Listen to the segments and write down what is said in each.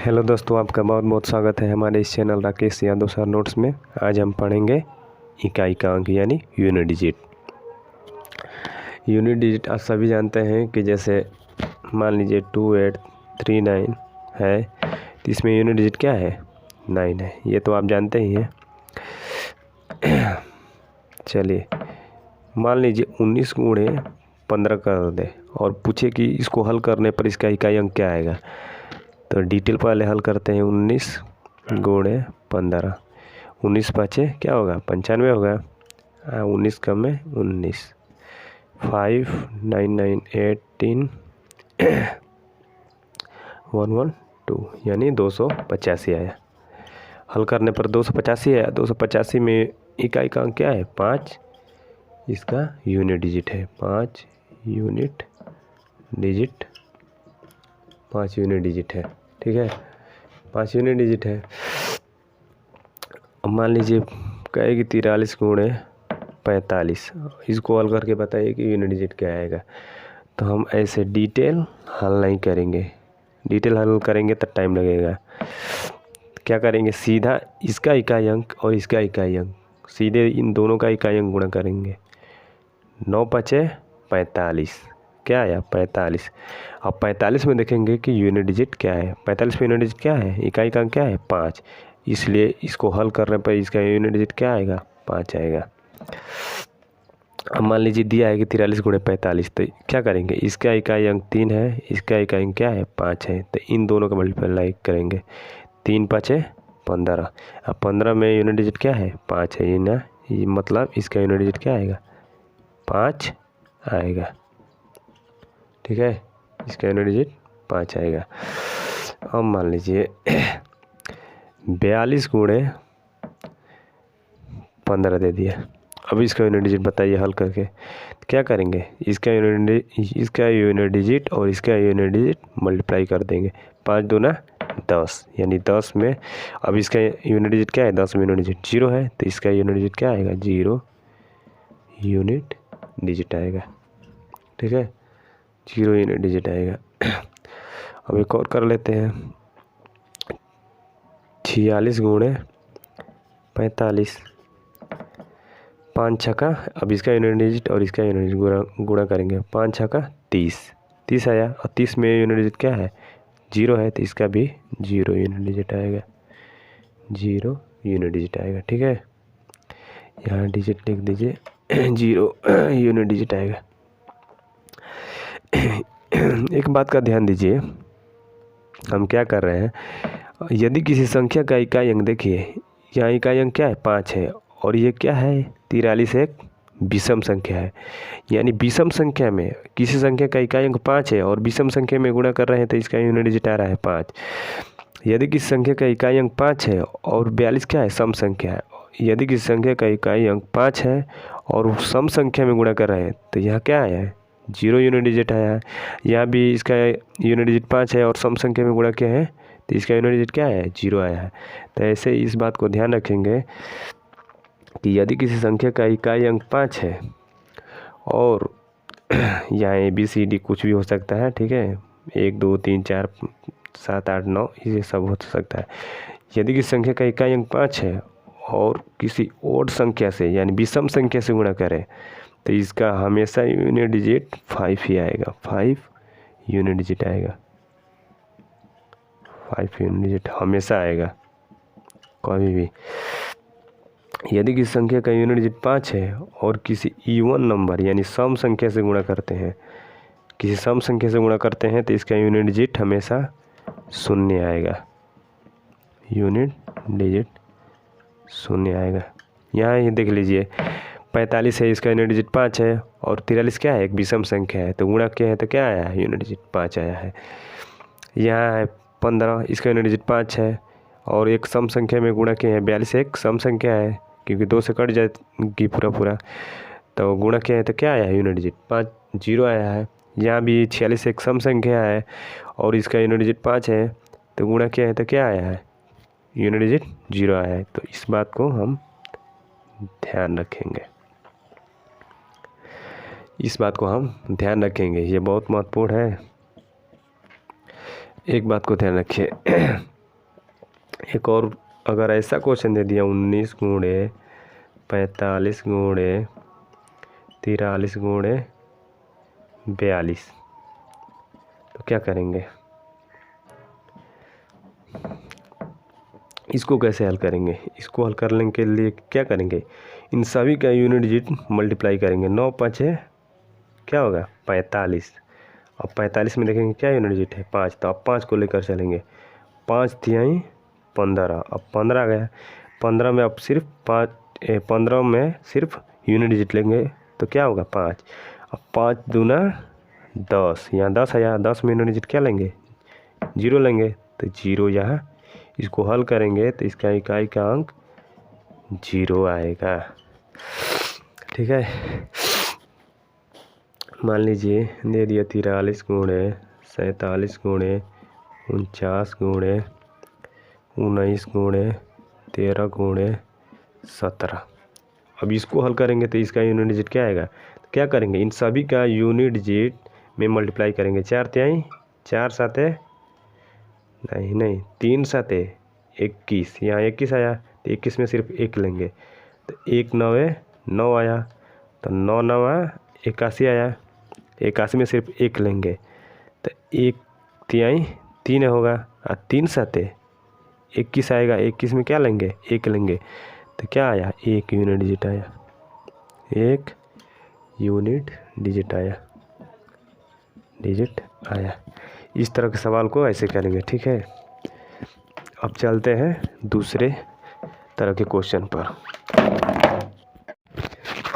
Hello दोस्तों, आपका बहुत बहुत स्वागत है हमारे इस channel Rakesh Yadav sir notes में। आज हम पढ़ेंगे इकाई का अंक यानी यूनिट डिजिट। यूनिट डिजिट आप सभी जानते हैं कि जैसे मान लीजिए 2839 है तो इसमें यूनिट डिजिट क्या है, 9 है। ये तो आप जानते ही हैं। चलिए मान लीजिए 19 गुणे 15 कर दे और पूछे कि इसको हल करने पर इसका इकाई अंक क्या आएगा। तो डिटेल पहले हल करते हैं। 19 गुणे 15, 19 पाँचे क्या होगा, 95 होगा। 19 कम में 19, 5 9 9 18 112 यानी 285 आया। हल करने पर 285 आया। 285 में इकाई का अंक क्या है, 5। इसका यूनिट डिजिट है 5 यूनिट डिजिट, 5 यूनिट डिजिट है। ठीक है, 5 यूनिट डिजिट है। अब मान लीजिए कहेगी 43 गुणे 45, इसको हल करके बताइए कि यूनिट डिजिट क्या आएगा। तो हम ऐसे डिटेल हल नहीं करेंगे, डिटेल हल करेंगे तो टाइम लगेगा। क्या करेंगे, सीधा इसका इकाई अंक और इसका इकाई अंक, सीधे इन दोनों का इकाई अंक गुणा करेंगे। 9 पाँचे 45, क्या आया 45। अब 45 में देखेंगे कि यूनिट डिजिट क्या है। 45 में यूनिट डिजिट क्या है, इकाई का अंक क्या है 5, इसलिए इसको हल करने पर इसका यूनिट डिजिट क्या आएगा, 5 आएगा। अब मान लीजिए दिया है कि 43 गुणे 45, तो क्या करेंगे, इसका इकाई अंक 3 है, इसका इकाई अंक क्या है 5 है, तो इन दोनों का मल्टीप्लाई करेंगे। 3 पाँचे 15। अब 15 में यूनिट डिजिट क्या है, 5 है, ये ना, ये मतलब इसका यूनिट डिजिट क्या आएगा, 5 आएगा। ठीक है, इसका यूनिट डिजिट 5 आएगा। अब मान लीजिए 42 गुणे 15 दे दिया। अब इसका यूनिट डिजिट बताइए हल करके। क्या करेंगे, इसका यूनिट डिजिट और इसका यूनिट डिजिट मल्टीप्लाई कर देंगे। 5 दूना 10 यानी 10 में, अब इसका यूनिट डिजिट क्या है, 10 में यूनिट डिजिट 0 है, तो इसका यूनिट डिजिट क्या आएगा, 0 यूनिट डिजिट आएगा। ठीक है, 0 यूनिट डिजिट आएगा। अब एक और कर लेते हैं। 46 गुणे 45, 5 छक्का, अब इसका यूनिट डिजिट और इसका यूनिट डिजिट गुणा करेंगे। 5 छक्का 30, 30 आया। और 30 में यूनिट डिजिट क्या है, 0 है, तो इसका भी 0 यूनिट डिजिट आएगा, 0 यूनिट डिजिट आएगा। ठीक है, यहाँ डिजिट लिख दीजिए, 0 यूनिट डिजिट आएगा। एक बात का ध्यान दीजिए, हम क्या कर रहे हैं, यदि किसी संख्या का इकाई अंक, देखिए यहाँ इकाई अंक क्या है 5 है, और ये क्या है 43 एक विषम संख्या है। यानी विषम संख्या में किसी संख्या का इकाई अंक 5 है और विषम संख्या में गुणा कर रहे हैं, तो इसका यूनिट डिजिट आ रहा है 5। यदि किसी संख्या का इकाई अंक 5 है और 42 क्या है, सम संख्या है, यदि किसी संख्या का इकाई अंक 5 है और सम संख्या में गुणा कर रहे हैं, तो यहाँ क्या आया है, 0 यूनिट डिजिट आया है। यहाँ भी इसका यूनिट डिजिट 5 है और सम संख्या में गुणा किया है, तो इसका यूनिट डिजिट क्या है, 0 आया है। तो ऐसे इस बात को ध्यान रखेंगे कि यदि किसी संख्या का इकाई अंक 5 है और यहाँ ABCD कुछ भी हो सकता है, ठीक है, 1 2 3 4 7 8 9 ये सब हो सकता है। यदि किसी संख्या का इकाई अंक 5 है और किसी ओड संख्या से यानी विषम संख्या से गुणा करें, तो इसका हमेशा यूनिट डिजिट 5 ही आएगा, 5 यूनिट डिजिट आएगा, 5 यूनिट डिजिट हमेशा आएगा कभी भी। यदि किसी संख्या का यूनिट डिजिट 5 है और किसी इवन नंबर यानी सम संख्या से गुणा करते हैं, किसी सम संख्या से गुणा करते हैं, तो इसका यूनिट डिजिट हमेशा 0 आएगा, यूनिट डिजिट 0 आएगा। यहाँ ये देख लीजिए 45 है, इसका यूनिट डिजिट 5 है, और 43 क्या है, एक विषम संख्या है, तो गुणा किया है तो क्या आया है, यूनिट डिजिट 5 आया है। यहाँ है 15, इसका यूनिट डिजिट 5 है और एक सम संख्या में गुणा किए हैं, 42 एक सम संख्या है, क्योंकि 2 से कट जाएगी पूरा, तो गुणा किया है तो क्या आया है, यूनिट डिजिट 5 0 आया है। यहाँ भी 46 एक सम संख्या है और इसका यूनिट डिजिट 5 है, तो गुणा किया है तो क्या आया है, यूनिट डिजिट 0 आया है। तो इस बात को हम ध्यान रखेंगे, इस बात को हम ध्यान रखेंगे, ये बहुत महत्वपूर्ण है। एक बात को ध्यान रखिए, एक और अगर ऐसा क्वेश्चन दे दिया 19 गुणे 45 गुणे 43 गुणे 42, तो क्या करेंगे? इसको कैसे हल करेंगे? इसको हल करने के लिए क्या करेंगे? इन सभी का यूनिट डिजिट मल्टीप्लाई करेंगे। 9 5 क्या होगा? 45। अब 45 में देखेंगे क्या यूनिट डिजिट है? 5। तो अब 5 को लेकर चलेंगे। 5 तिहाई 15। अब 15 गया। 15 में अब सिर्फ 15 में सिर्फ यूनिट डिजिट लेंगे तो क्या होगा? 5। अब 5 दूना 10, यहाँ 10 है, यहाँ 10 में यूनिट डिजिट क्या लेंगे? 0 लेंगे, तो 0 यहाँ। इसको हल करेंगे तो इसका इकाई का अंक 0 आएगा। ठीक है, मान लीजिए दे दिया 43 गुणे 47 गुणे 49 गुणे 19 गुणे 13 गुणे 17। अब इसको हल करेंगे तो इसका यूनिट डिजिट क्या आएगा? तो क्या करेंगे? इन सभी का यूनिट डिजिट में मल्टीप्लाई करेंगे। 4 तिहाई 4 साते नहीं 3 साते 21, यहाँ 21 आया तो 21 में सिर्फ 1 लेंगे, तो 1 9 9 आया, तो 9 9 81 आया, 81 में सिर्फ 1 लेंगे, तो 1 तिहाई 3 होगा, और 3 साते 21 आएगा, 21 में क्या लेंगे? 1 लेंगे, तो क्या आया? 1 यूनिट डिजिट आया, 1 यूनिट डिजिट आया। इस तरह के सवाल को ऐसे करेंगे। ठीक है, अब चलते हैं दूसरे तरह के क्वेश्चन पर।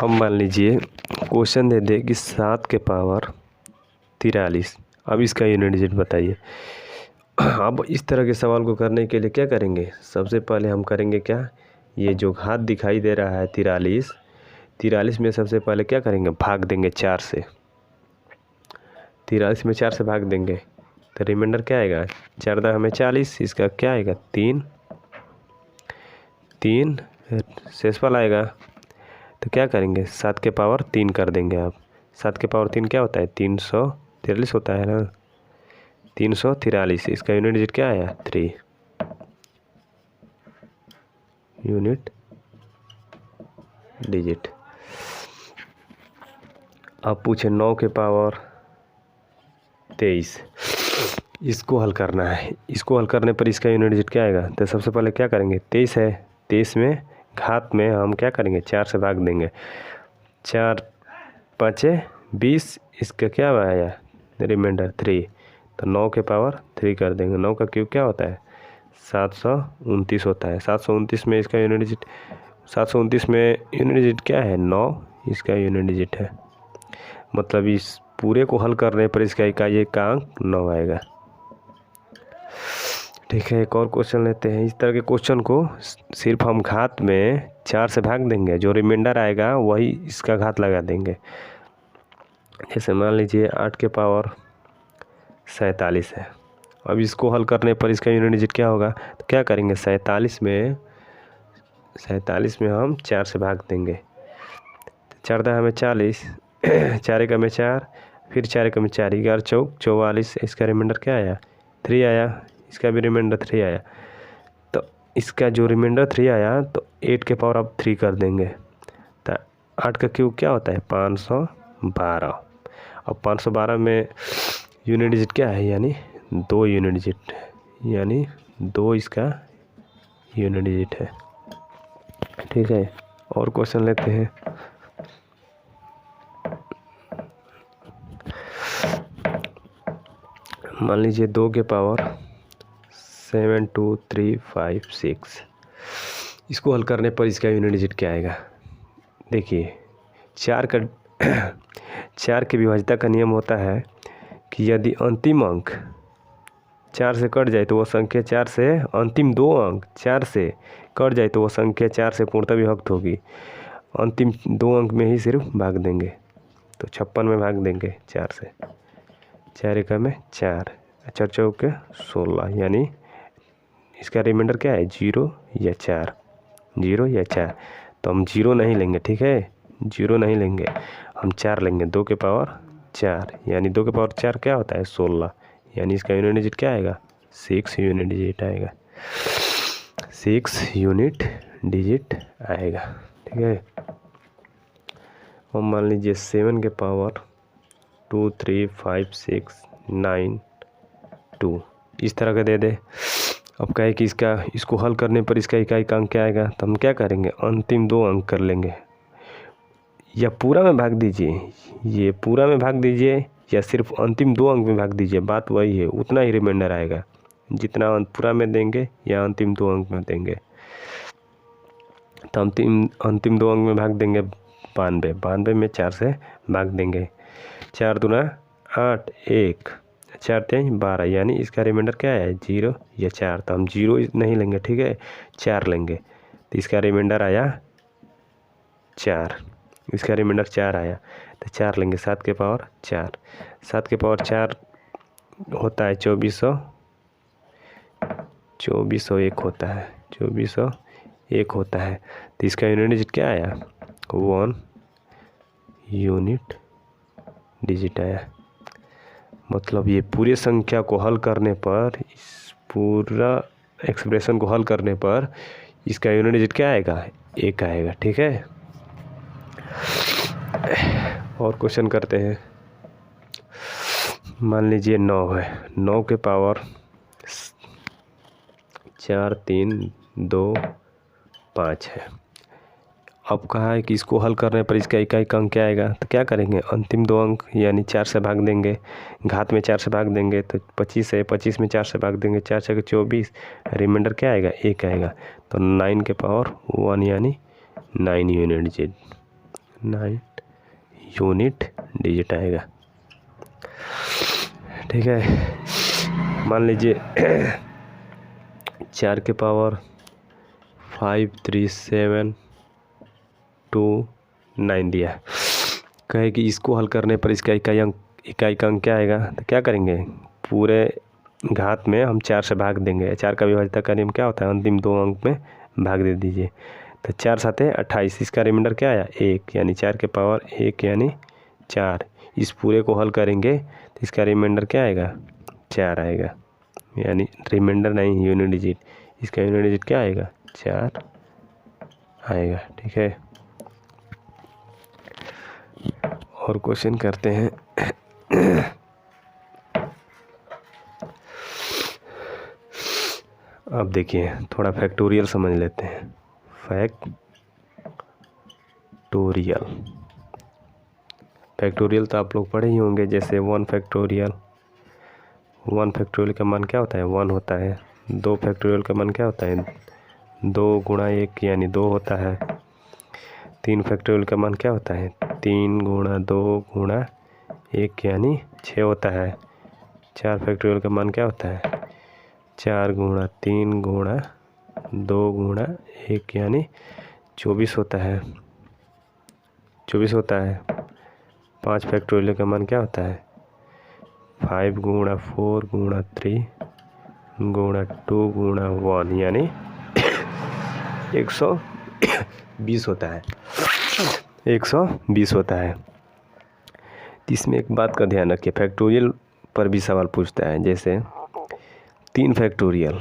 अब मान लीजिए क्वेश्चन दे दे कि 7 के पावर 43, अब इसका यूनिट डिजिट बताइए। अब इस तरह के सवाल को करने के लिए क्या करेंगे? सबसे पहले हम करेंगे क्या, ये जो घात दिखाई दे रहा है 43 में सबसे पहले क्या करेंगे? भाग देंगे 4 से। 43 में 4 से भाग देंगे तो रिमाइंडर क्या आएगा? 4 दा हमें 40, इसका क्या आएगा? 3 शेषफल आएगा। तो क्या करेंगे? 7 के पावर 3 कर देंगे। आप 7 के पावर 3 क्या होता है? 343 होता है ना, 343। इसका यूनिट डिजिट क्या आया? 3 यूनिट डिजिट। अब पूछे 9 के पावर 23, इसको हल करना है। इसको हल करने पर इसका यूनिट डिजिट क्या आएगा? तो सबसे पहले क्या करेंगे? 23 है, 23 में घात में हम क्या करेंगे? 4 से भाग देंगे। 4 5 20, इसका क्या आया? रिमाइंडर 3, तो 9 के पावर 3 कर देंगे। 9 का क्यूब क्या होता है? 729 होता है। 729 में इसका यूनिट डिजिट 729 में यूनिट डिजिट क्या है? 9, इसका यूनिट डिजिट है। मतलब इस पूरे को हल करने पर इसका इकाई का अंक 9 आएगा। ठीक है, एक और क्वेश्चन लेते हैं। इस तरह के क्वेश्चन को सिर्फ हम घात में 4 से भाग देंगे, जो रिमाइंडर आएगा वही इसका घात लगा देंगे। जैसे मान लीजिए 8 के पावर 47 है। अब इसको हल करने पर इसका यूनिट डिजिट क्या होगा? तो क्या करेंगे? 47 में हम 4 से भाग देंगे। 4 दा हमें 40, 4 एक में 4, फिर 4 एक में 4, 11 चौक 44। इसका रिमाइंडर क्या आया? 3 आया, इसका भी रिमाइंडर 3 आया। तो इसका जो रिमाइंडर 3 आया तो 8 के पावर अब 3 कर देंगे। तो 8 का क्यूब क्या होता है? 512। अब 512 में यूनिट डिजिट क्या है? यानी 2 यूनिट डिजिट, यानी 2 इसका यूनिट डिजिट है। ठीक है, और क्वेश्चन लेते हैं। मान लीजिए 2 के पावर 7 2 3 5 6, इसको हल करने पर इसका यूनिट डिजिट क्या आएगा? देखिए 4 की विभाज्यता का नियम होता है कि यदि अंतिम अंक 4 से कट जाए तो वह संख्या 4 से, अंतिम 2 अंक 4 से कट जाए तो वह संख्या 4 से पूर्णतः विभक्त होगी। अंतिम 2 अंक में ही सिर्फ भाग देंगे, तो 56 में भाग देंगे 4 से। 4 एक में 4, 4 चौके 16, यानी इसका रिमाइंडर क्या है? 0 या 4, 0 या 4। तो हम 0 नहीं लेंगे। ठीक है, 0 नहीं लेंगे, हम 4 लेंगे। 2 के पावर 4, यानी 2 के पावर 4 क्या होता है? 16, यानी इसका यूनिट डिजिट क्या आएगा? 6 यूनिट डिजिट आएगा। 6 यूनिट डिजिट आएगा। ठीक है, और मान लीजिए 7 के पावर 2 3 5 6 9 2 इस तरह का दे दे। अब कहे कि इसको हल करने पर इसका इकाई का अंक क्या आएगा, तो हम क्या करेंगे, अंतिम 2 अंक कर लेंगे, या पूरा में भाग दीजिए, ये पूरा में भाग दीजिए या सिर्फ अंतिम 2 अंक में भाग दीजिए, बात वही है, उतना ही रिमाइंडर आएगा, जितना पूरा में देंगे या अंतिम 2 अंक में देंगे। तो अंतिम 2 अंक में भाग देंगे 92, 92 में 4 से भाग देंगे, 4 दूना 8, 1 4 3 12, यानी इसका रिमाइंडर क्या है, 0 या 4। तो हम 0 नहीं लेंगे, ठीक है, 4 लेंगे, तो इसका रिमाइंडर आया 4, इसका रिमाइंडर 4 आया, तो 4 लेंगे, 7 के पावर 4, 7 के पावर 4 होता है 2401 होता है, 2401 होता है। तो इसका यूनिट डिजिट क्या आया, 1 यूनिट डिजिट आया। मतलब ये पूरे संख्या को हल करने पर, इस पूरा एक्सप्रेशन को हल करने पर इसका यूनिट डिजिट क्या आएगा, 1 आएगा। ठीक है, और क्वेश्चन करते हैं। मान लीजिए 9 है, 9 के पावर 4 3 2 5 है। अब कहा है कि इसको हल करने पर इसका इकाई का अंक क्या आएगा, तो क्या करेंगे, अंतिम 2 अंक यानी 4 से भाग देंगे, घात में 4 से भाग देंगे, तो 25 है, 25 में 4 से भाग देंगे, 4 6 24, रिमाइंडर क्या आएगा, 1 आएगा। तो 9 के पावर 1 यानी 9 यूनिट डिजिट, 9 यूनिट डिजिट आएगा। ठीक है, मान लीजिए 4 के पावर 5 3 7 2 9 दिया। कहे कि इसको हल करने पर इसका इकाई का अंक क्या आएगा, तो क्या करेंगे, पूरे घात में हम 4 से भाग देंगे, 4 का विभाज्यता का नियम क्या होता है, अंतिम 2 अंक में भाग दे दीजिए। तो 4 7 28, इसका रिमाइंडर क्या आया, 1, यानी 4 के पावर 1 यानी 4। इस पूरे को हल करेंगे तो इसका रिमाइंडर क्या आएगा, 4 आएगा, यानी रिमाइंडर नहीं, यूनिट डिजिट, इसका यूनिट डिजिट क्या आएगा, 4 आएगा। ठीक है, और क्वेश्चन करते हैं। अब देखिए थोड़ा फैक्टोरियल समझ लेते हैं। फैक्टोरियल तो आप लोग पढ़े ही होंगे, जैसे 1 फैक्टोरियल, 1 फैक्टोरियल का मान क्या होता है, 1 होता है। 2 फैक्टोरियल का मान क्या होता है, 2 गुणा 1 यानी 2 होता है। 3 फैक्टोरियल का मान क्या होता है, 3 गुणा 2 गुणा 1 यानी 6 होता है। 4 फैक्टोरियल का मान क्या होता है, 4 गुणा 3 गुणा 2 गुणा 1 यानी 24 होता है, 24 होता है। 5 फैक्टोरियल का मान क्या होता है, 5 गुणा 4 गुणा 3 गुणा 2 गुणा 1 यानी 120 होता है, 120 होता है। इसमें एक बात का ध्यान रखिए, फैक्टोरियल पर भी सवाल पूछता है, जैसे 3 फैक्टोरियल,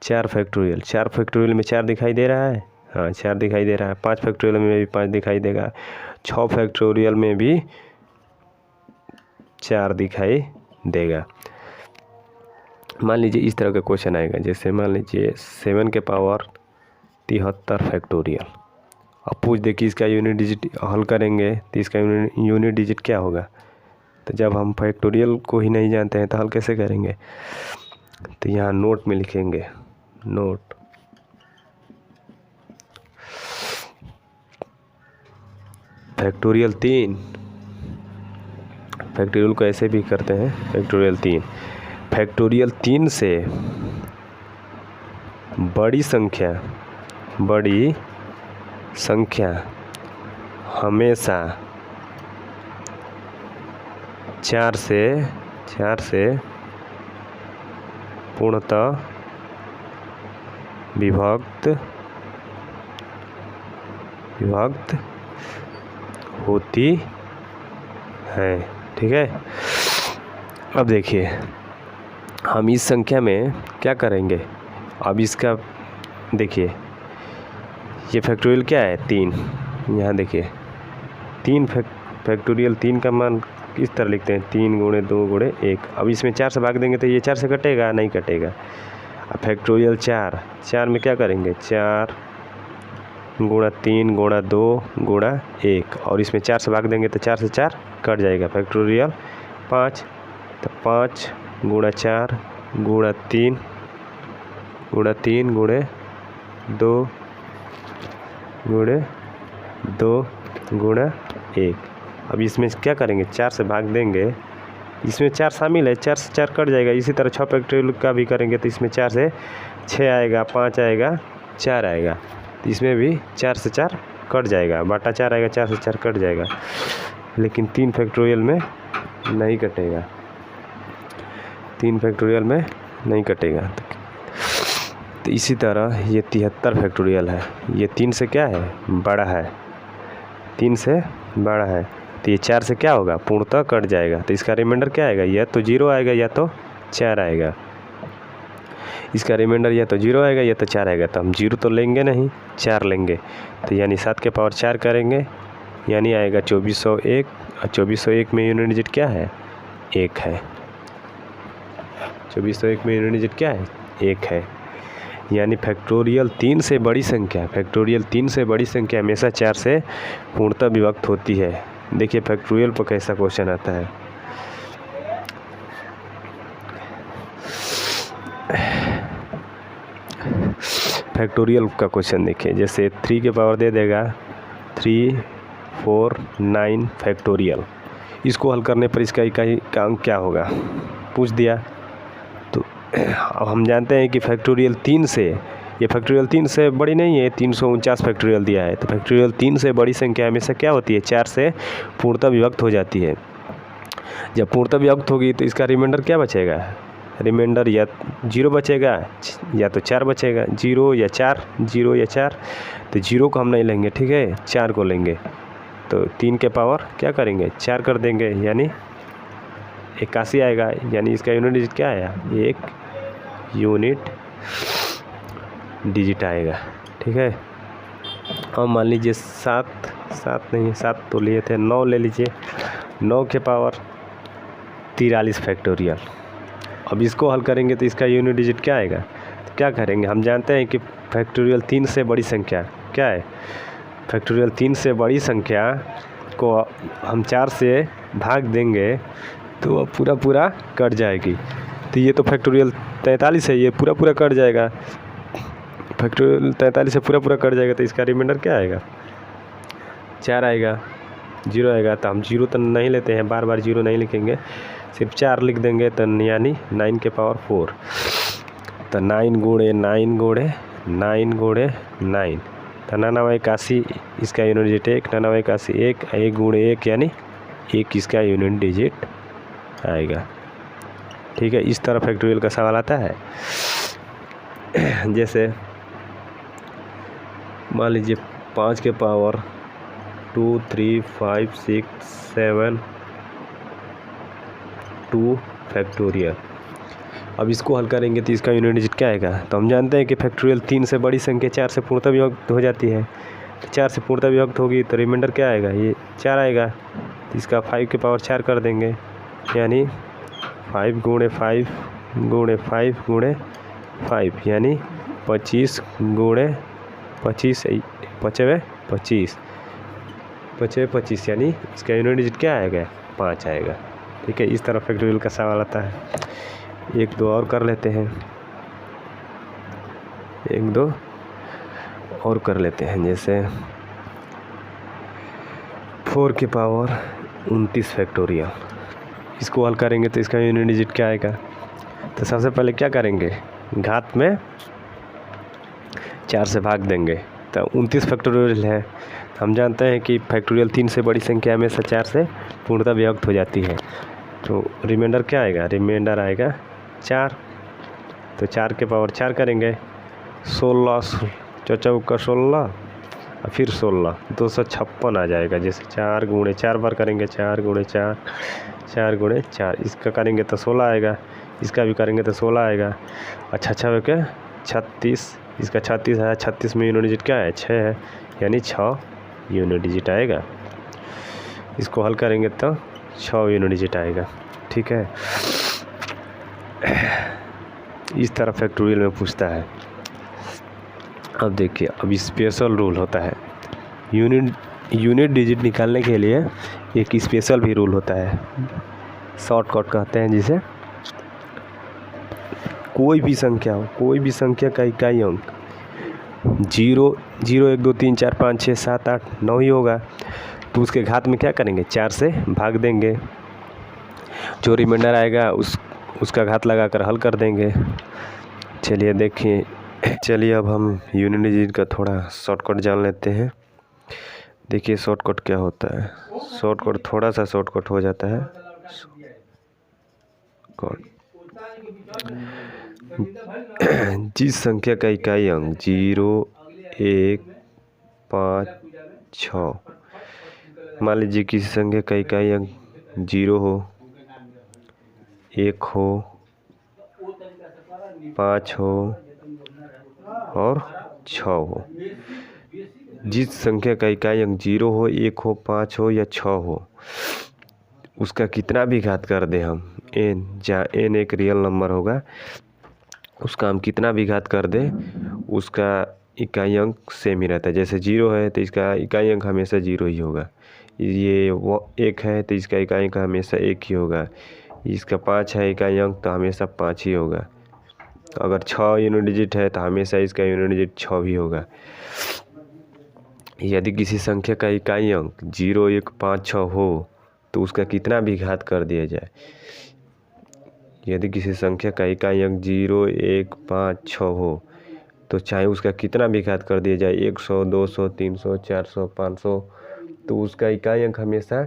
4 फैक्टोरियल, 4 फैक्टोरियल में 4 दिखाई दे रहा है, हाँ 4 दिखाई दे रहा है। 5 फैक्टोरियल में भी 5 दिखाई देगा, 6 फैक्टोरियल में भी 4 दिखाई देगा। मान लीजिए इस तरह का क्वेश्चन आएगा, जैसे मान लीजिए 7 के पावर 73 फैक्टोरियल। अब पूछ दे कि इसका यूनिट डिजिट हल करेंगे तो इसका यूनिट डिजिट क्या होगा। तो जब हम फैक्टोरियल को ही नहीं जानते हैं तो हल कैसे करेंगे, तो यहाँ नोट में लिखेंगे, नोट फैक्टोरियल 3, फैक्टोरियल को ऐसे भी करते हैं, फैक्टोरियल 3, फैक्टोरियल 3 से बड़ी संख्या हमेशा 4 से पूर्णतः विभक्त होती है। ठीक है, अब देखिए हम इस संख्या में क्या करेंगे, अब इसका देखिए ये फैक्टोरियल क्या है 3, यहाँ देखिए 3 फैक्टोरियल 3 का मान इस तरह लिखते हैं 3 गुणे 2 गुणे 1। अब इसमें 4 से भाग देंगे तो ये 4 से कटेगा, नहीं कटेगा। अब फैक्टोरियल 4 में क्या करेंगे 4 गुणा 3 गुणा 2 गुणा 1, और इसमें 4 से भाग देंगे तो 4 से 4 कट जाएगा। फैक्टोरियल 5, तो 5 गुणा 4 गुणा 3 गुणे 2 गुणा 1। अब इसमें क्या करेंगे 4 से भाग देंगे, इसमें 4 शामिल है, 4 से 4 कट जाएगा। इसी तरह 6 फैक्टोरियल का भी करेंगे तो इसमें 4 से 6 आएगा, 5 आएगा, 4 आएगा, तो इसमें भी 4 से 4 कट जाएगा, बटा 4 आएगा, 4 से 4 कट जाएगा। लेकिन 3 फैक्टोरियल में नहीं कटेगा, 3 फैक्टोरियल में नहीं कटेगा। तो इसी तरह ये 73 फैक्टोरियल है, ये 3 से क्या है बड़ा है, 3 से बड़ा है, तो ये 4 से क्या होगा पूर्णतः कट जाएगा। तो इसका रिमाइंडर क्या आएगा, या तो 0 आएगा या तो 4 आएगा। इसका रिमाइंडर या तो 0 आएगा या तो 4 आएगा। तो हम 0 तो लेंगे नहीं, 4 लेंगे, तो यानी 7 के पावर 4 करेंगे, यानी आएगा 2401। और 2401 में यूनिट डिजिट क्या है 1 है। 2401 में यूनिट डिजिट क्या है 1 है। यानी फैक्टोरियल 3 से बड़ी संख्या, फैक्टोरियल 3 से बड़ी संख्या हमेशा 4 से पूर्णतः विभक्त होती है। देखिए फैक्टोरियल पर कैसा क्वेश्चन आता है। फैक्टोरियल का क्वेश्चन देखिए, जैसे 3 के पावर दे देगा 3 4 9 फैक्टोरियल। इसको हल करने पर इसका इकाई का अंक क्या होगा पूछ दिया। तो अब हम जानते हैं कि फैक्टोरियल 3 से, ये फैक्टोरियल 3 से बड़ी नहीं है, 349 फैक्टोरियल दिया है। तो फैक्टोरियल 3 से बड़ी संख्या हमेशा क्या होती है 4 से पूर्णतः विभक्त हो जाती है। जब पूर्णतः विभक्त होगी तो इसका रिमाइंडर क्या बचेगा, रिमाइंडर या 0 बचेगा या तो 4 बचेगा, 0 या 4, 0 या 4। तो 0 को हम नहीं लेंगे, ठीक है, 4 को लेंगे। तो 3 के पावर क्या करेंगे 4 कर देंगे, यानी 81 आएगा। यानी इसका यूनिट डिजिट क्या आया 1 यूनिट डिजिट आएगा, ठीक है। और मान लीजिए 7 नहीं, 7 तो लिए थे, 9 ले लीजिए, 9 के पावर 43 फैक्टोरियल। अब इसको हल करेंगे तो इसका यूनिट डिजिट क्या आएगा, तो क्या करेंगे, हम जानते हैं कि फैक्टोरियल 3 से बड़ी संख्या क्या है, फैक्टोरियल 3 से बड़ी संख्या को हम 4 से भाग देंगे तो वह पूरा कट जाएगी। तो ये तो फैक्टोरियल 43 है, ये पूरा कट जाएगा, फैक्टोरियल 43 से पूरा कट जाएगा। तो इसका रिमाइंडर क्या आएगा 4 आएगा, 0 आएगा। तो हम 0 तो नहीं लेते हैं, बार 0 नहीं लिखेंगे, सिर्फ 4 लिख देंगे। तो यानी 9 के पावर 4, तो 9 गुणे 9 गुणे 9 गुणे 9, तो 9981 इसका यूनिट डिजिट 1, 9981 1 गुणे 1 यानी 1 इसका यूनिट डिजिट आएगा, ठीक है। इस तरह फैक्टोरियल का सवाल आता है। जैसे मान लीजिए 5 के पावर 2 3 5 6 7 2 फैक्टोरियल। अब इसको हल करेंगे तो इसका यूनिट डिजिट क्या आएगा, तो हम जानते हैं कि फैक्टोरियल 3 से बड़ी संख्या 4 से पूर्णतः विभक्त हो जाती है। तो 4 से पूर्णतः विभक्त होगी तो रिमाइंडर क्या आएगा, ये 4 आएगा। तो इसका 5 के पावर 4 कर देंगे, यानी 5 गुणे 5 गुणे 5 गुणे 5, यानी 25 गुणे 25 25 25, यानी इसका यूनिट डिजिट क्या आएगा 5 आएगा, ठीक है। इस तरह फैक्टोरियल का सवाल आता है। 1 2 और कर लेते हैं, 1 2 और कर लेते हैं। जैसे 4 के पावर 29 फैक्टोरियल। इसको हल करेंगे तो इसका यूनिट डिजिट क्या आएगा, तो सबसे पहले क्या करेंगे घात में 4 से भाग देंगे। तो 29 फैक्टोरियल है, हम जानते हैं कि फैक्टोरियल 3 से बड़ी संख्या हमेशा 4 से पूर्णतः विभक्त हो जाती है। तो रिमाइंडर क्या आएगा, रिमाइंडर आएगा 4। तो 4 के पावर 4 करेंगे, 16 चौका 16 और फिर 16 256 आ जाएगा। जैसे 4 गुणे 4 बार करेंगे, 4 गुणे 4 4 गुणे 4, इसका करेंगे तो 16 आएगा, इसका भी करेंगे तो 16 आएगा। अच्छा के 36 इसका 36 है, 36 में यूनिट डिजिट क्या है 6 है, यानी 6 यूनिट डिजिट आएगा। इसको हल करेंगे तो 6 यूनिट डिजिट आएगा। ठीक है, इस तरह फैक्टोरियल में पूछता है। अब देखिए, अब स्पेशल रूल होता है। यूनिट डिजिट निकालने के लिए एक स्पेशल भी रूल होता है, शॉर्टकट कहते हैं जिसे। कोई भी संख्या हो, कोई भी संख्या का इकाई अंक 0, 1, 2, 3, 4, 5, 6, 7, 8, 9 ही होगा, तो उसके घात में क्या करेंगे 4 से भाग देंगे। जो रिमाइंडर आएगा उसका घात लगाकर हल कर देंगे। चलिए देखिए, चलिए अब हम यूनिट डिजिट का थोड़ा शॉर्टकट जान लेते हैं। देखिए शॉर्टकट क्या होता है। शॉर्टकट थोड़ा सा शॉर्टकट हो जाता है। जिस संख्या का इकाई अंक 0, 1, 5, 6, मान लीजिए किसी संख्या का इकाई अंक 0 हो, 1 हो, 5 हो और 6 हो। जिस संख्या का इकाई अंक 0 हो, 1 हो, 5 हो या 6 हो, उसका कितना भी घात कर दे हम n, जहाँ n एक रियल नंबर होगा, उसका हम कितना भी घात कर दे उसका इकाई अंक सेम ही रहता है। जैसे 0 है तो इसका इकाई अंक हमेशा 0 ही होगा। ये 1 है तो इसका इकाई अंक हमेशा 1 ही होगा। इसका 5 है इकाई अंक तो हमेशा 5 ही होगा। अगर 6 यूनिट डिजिट है तो हमेशा इसका यूनिट डिजिट 6 ही होगा। यदि किसी संख्या का इकाई अंक 0, 1, 5, 6 हो तो उसका कितना भी घात कर दिया जाए, यदि किसी संख्या का इकाई अंक 0, 1, 5, 6 हो तो चाहे उसका कितना भी घात कर दिया जाए 100, 200, 300, 400, 500, तो उसका इकाई अंक हमेशा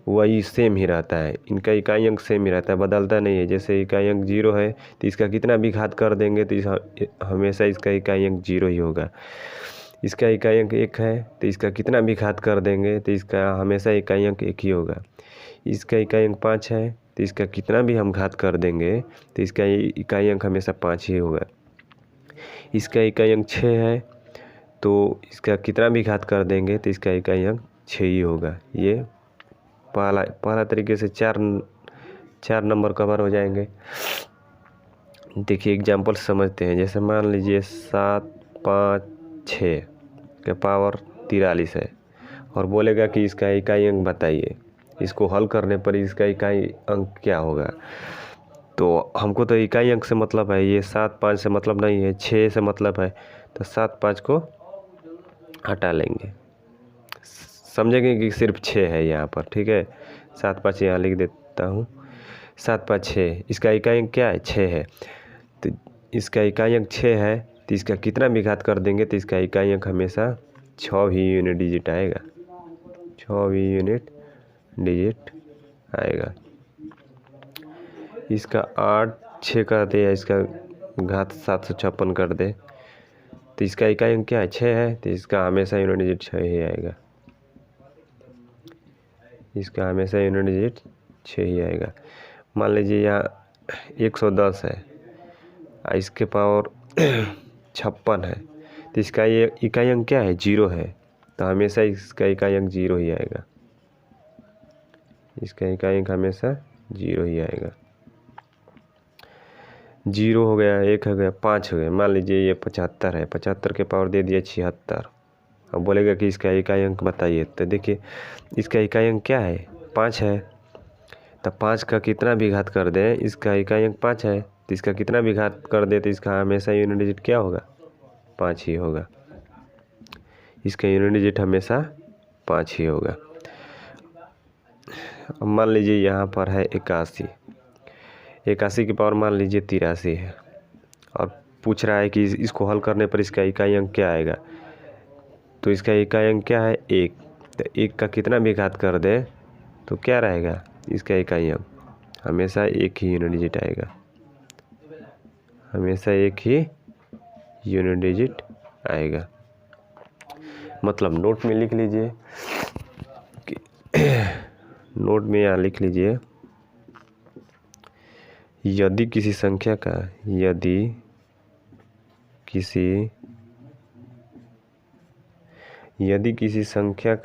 वही सेम ही रहता है। इनका इकाई अंक सेम ही रहता है, बदलता नहीं है। जैसे इकाई अंक 0 है तो इसका कितना भी घात कर देंगे तो हमेशा इसका इकाई अंक 0 ही होगा। इसका इकाई अंक 1 है तो इसका कितना भी घात कर देंगे तो इसका हमेशा इकाई अंक 1 ही होगा। इसका इकाई अंक 5 है तो इसका कितना भी हम घात कर देंगे तो इसका इकाई अंक हमेशा 5 ही होगा। इसका इकाई अंक 6 है तो इसका कितना भी घात कर देंगे तो इसका इकाई अंक 6 ही होगा। ये पहला तरीके से चार नंबर कवर हो जाएंगे। देखिए एग्जाम्पल समझते हैं। जैसे मान लीजिए 7, 5, 6 के पावर 43 है और बोलेगा कि इसका इकाई अंक बताइए। इसको हल करने पर इसका इकाई अंक क्या होगा, तो हमको तो इकाई अंक से मतलब है, ये 7, 5 से मतलब नहीं है, 6 से मतलब है, तो 7, 5 को हटा लेंगे, समझेंगे कि सिर्फ 6 है यहाँ पर। ठीक है, 7, 5 यहाँ लिख देता हूँ। 7, 5, 6, इसका इकाई अंक क्या है 6 है, तो इसका इकाई अंक 6 है तो इसका कितना भी घात कर देंगे तो इसका इकाई अंक हमेशा 6 ही यूनिट डिजिट आएगा, 6 ही यूनिट डिजिट आएगा। इसका 8, 6 कर दे या इसका घात 756 कर दे तो इसका इकाई अंक क्या है 6 है तो इसका हमेशा यूनिट डिजिट 6 ही आएगा। इसका हमेशा यूनिट डिजिट 6 ही आएगा। मान लीजिए यहाँ 110 है, इसके पावर 56 है तो इसका ये इकाई अंक क्या है 0 है, तो हमेशा इसका इकाई अंक 0 ही आएगा। इसका इकाई अंक हमेशा 0 ही आएगा। 0 हो गया, 1 हो गया, 5 हो गया। मान लीजिए ये 75 है, 75 के पावर दे दिया 76। अब बोलेगा कि इसका इकाई अंक बताइए, तो देखिए इसका इकाई अंक क्या है 5 है, तो 5 का कितना भी घात कर दे, इसका इकाई अंक 5 है तो इसका कितना भी घात कर दे तो इसका हमेशा यूनिट डिजिट क्या होगा 5 ही होगा। इसका यूनिट डिजिट हमेशा 5 ही होगा। अब मान लीजिए यहाँ पर है 81, 81 की पावर मान लीजिए 83 है और पूछ रहा है कि इसको हल करने पर इसका इकाई अंक क्या आएगा, तो इसका इकाई अंक क्या है 1, तो 1 का कितना भी घात कर दे तो क्या रहेगा इसका इकाई अंक हमेशा 1 ही यूनिट डिजिट आएगा, हमेशा 1 ही यूनिट डिजिट आएगा। मतलब नोट में लिख लीजिए कि नोट में यहाँ लिख लीजिए, यदि किसी यदि किसी संख्या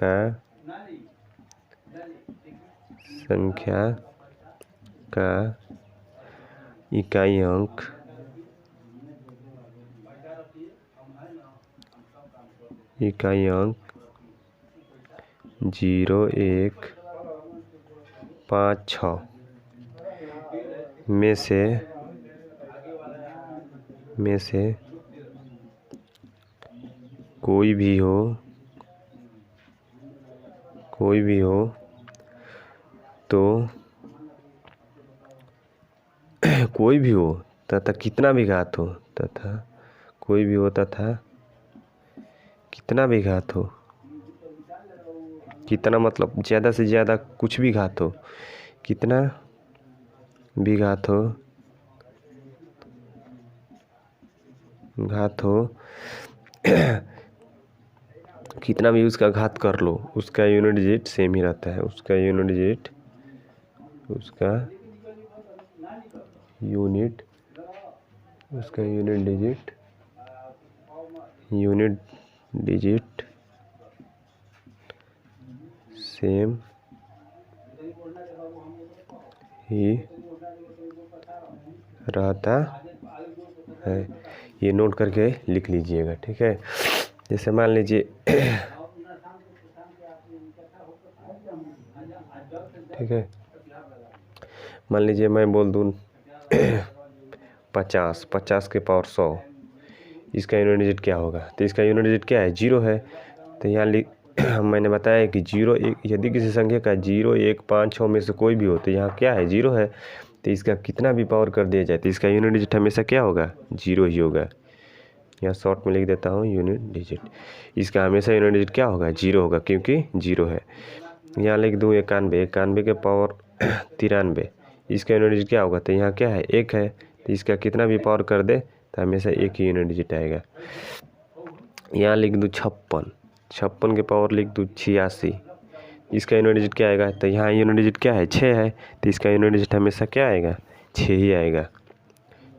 का इकाई अंक 0, 1, 5, 6 में से कोई भी हो तो कोई भी हो तथा कितना भी घात हो कितना मतलब ज़्यादा से ज़्यादा कुछ भी घात हो, कितना भी घात हो कितना भी उसका घात कर लो, उसका यूनिट डिजिट सेम ही रहता है। उसका यूनिट डिजिट सेम ही रहता है। ये नोट करके लिख लीजिएगा, ठीक है। जैसे मान लीजिए ठीक है, मान लीजिए मैं बोल दूँ 50 के पावर 100, इसका यूनिट डिजिट क्या होगा? तो इसका यूनिट डिजिट क्या है? 0 है। तो यहाँ मैंने बताया कि 0, 1 यदि किसी संख्या का 0, 1, 5, 6 में से कोई भी हो तो यहाँ क्या है? 0 है। तो इसका कितना भी पावर कर दिया जाए तो इसका यूनिट डिजिट हमेशा क्या होगा? 0 ही होगा। यहाँ शॉर्ट में लिख देता हूँ यूनिट डिजिट। इसका हमेशा यूनिट डिजिट क्या होगा? 0 होगा, क्योंकि 0 है। यहाँ लिख दूँ 91 के पावर 93, इसका यूनिट डिजिट क्या होगा? तो यहाँ क्या है? 1 है। तो इसका कितना भी पावर कर दे तो हमेशा 1 ही यूनिट डिजिट आएगा। यहाँ लिख दूँ 56 के पावर लिख दूँ 86, इसका यूनिट डिजिट क्या आएगा? तो यहाँ यूनिट डिजिट क्या है? 6 है। तो इसका यूनिट डिजिट हमेशा क्या आएगा? 6 ही आएगा,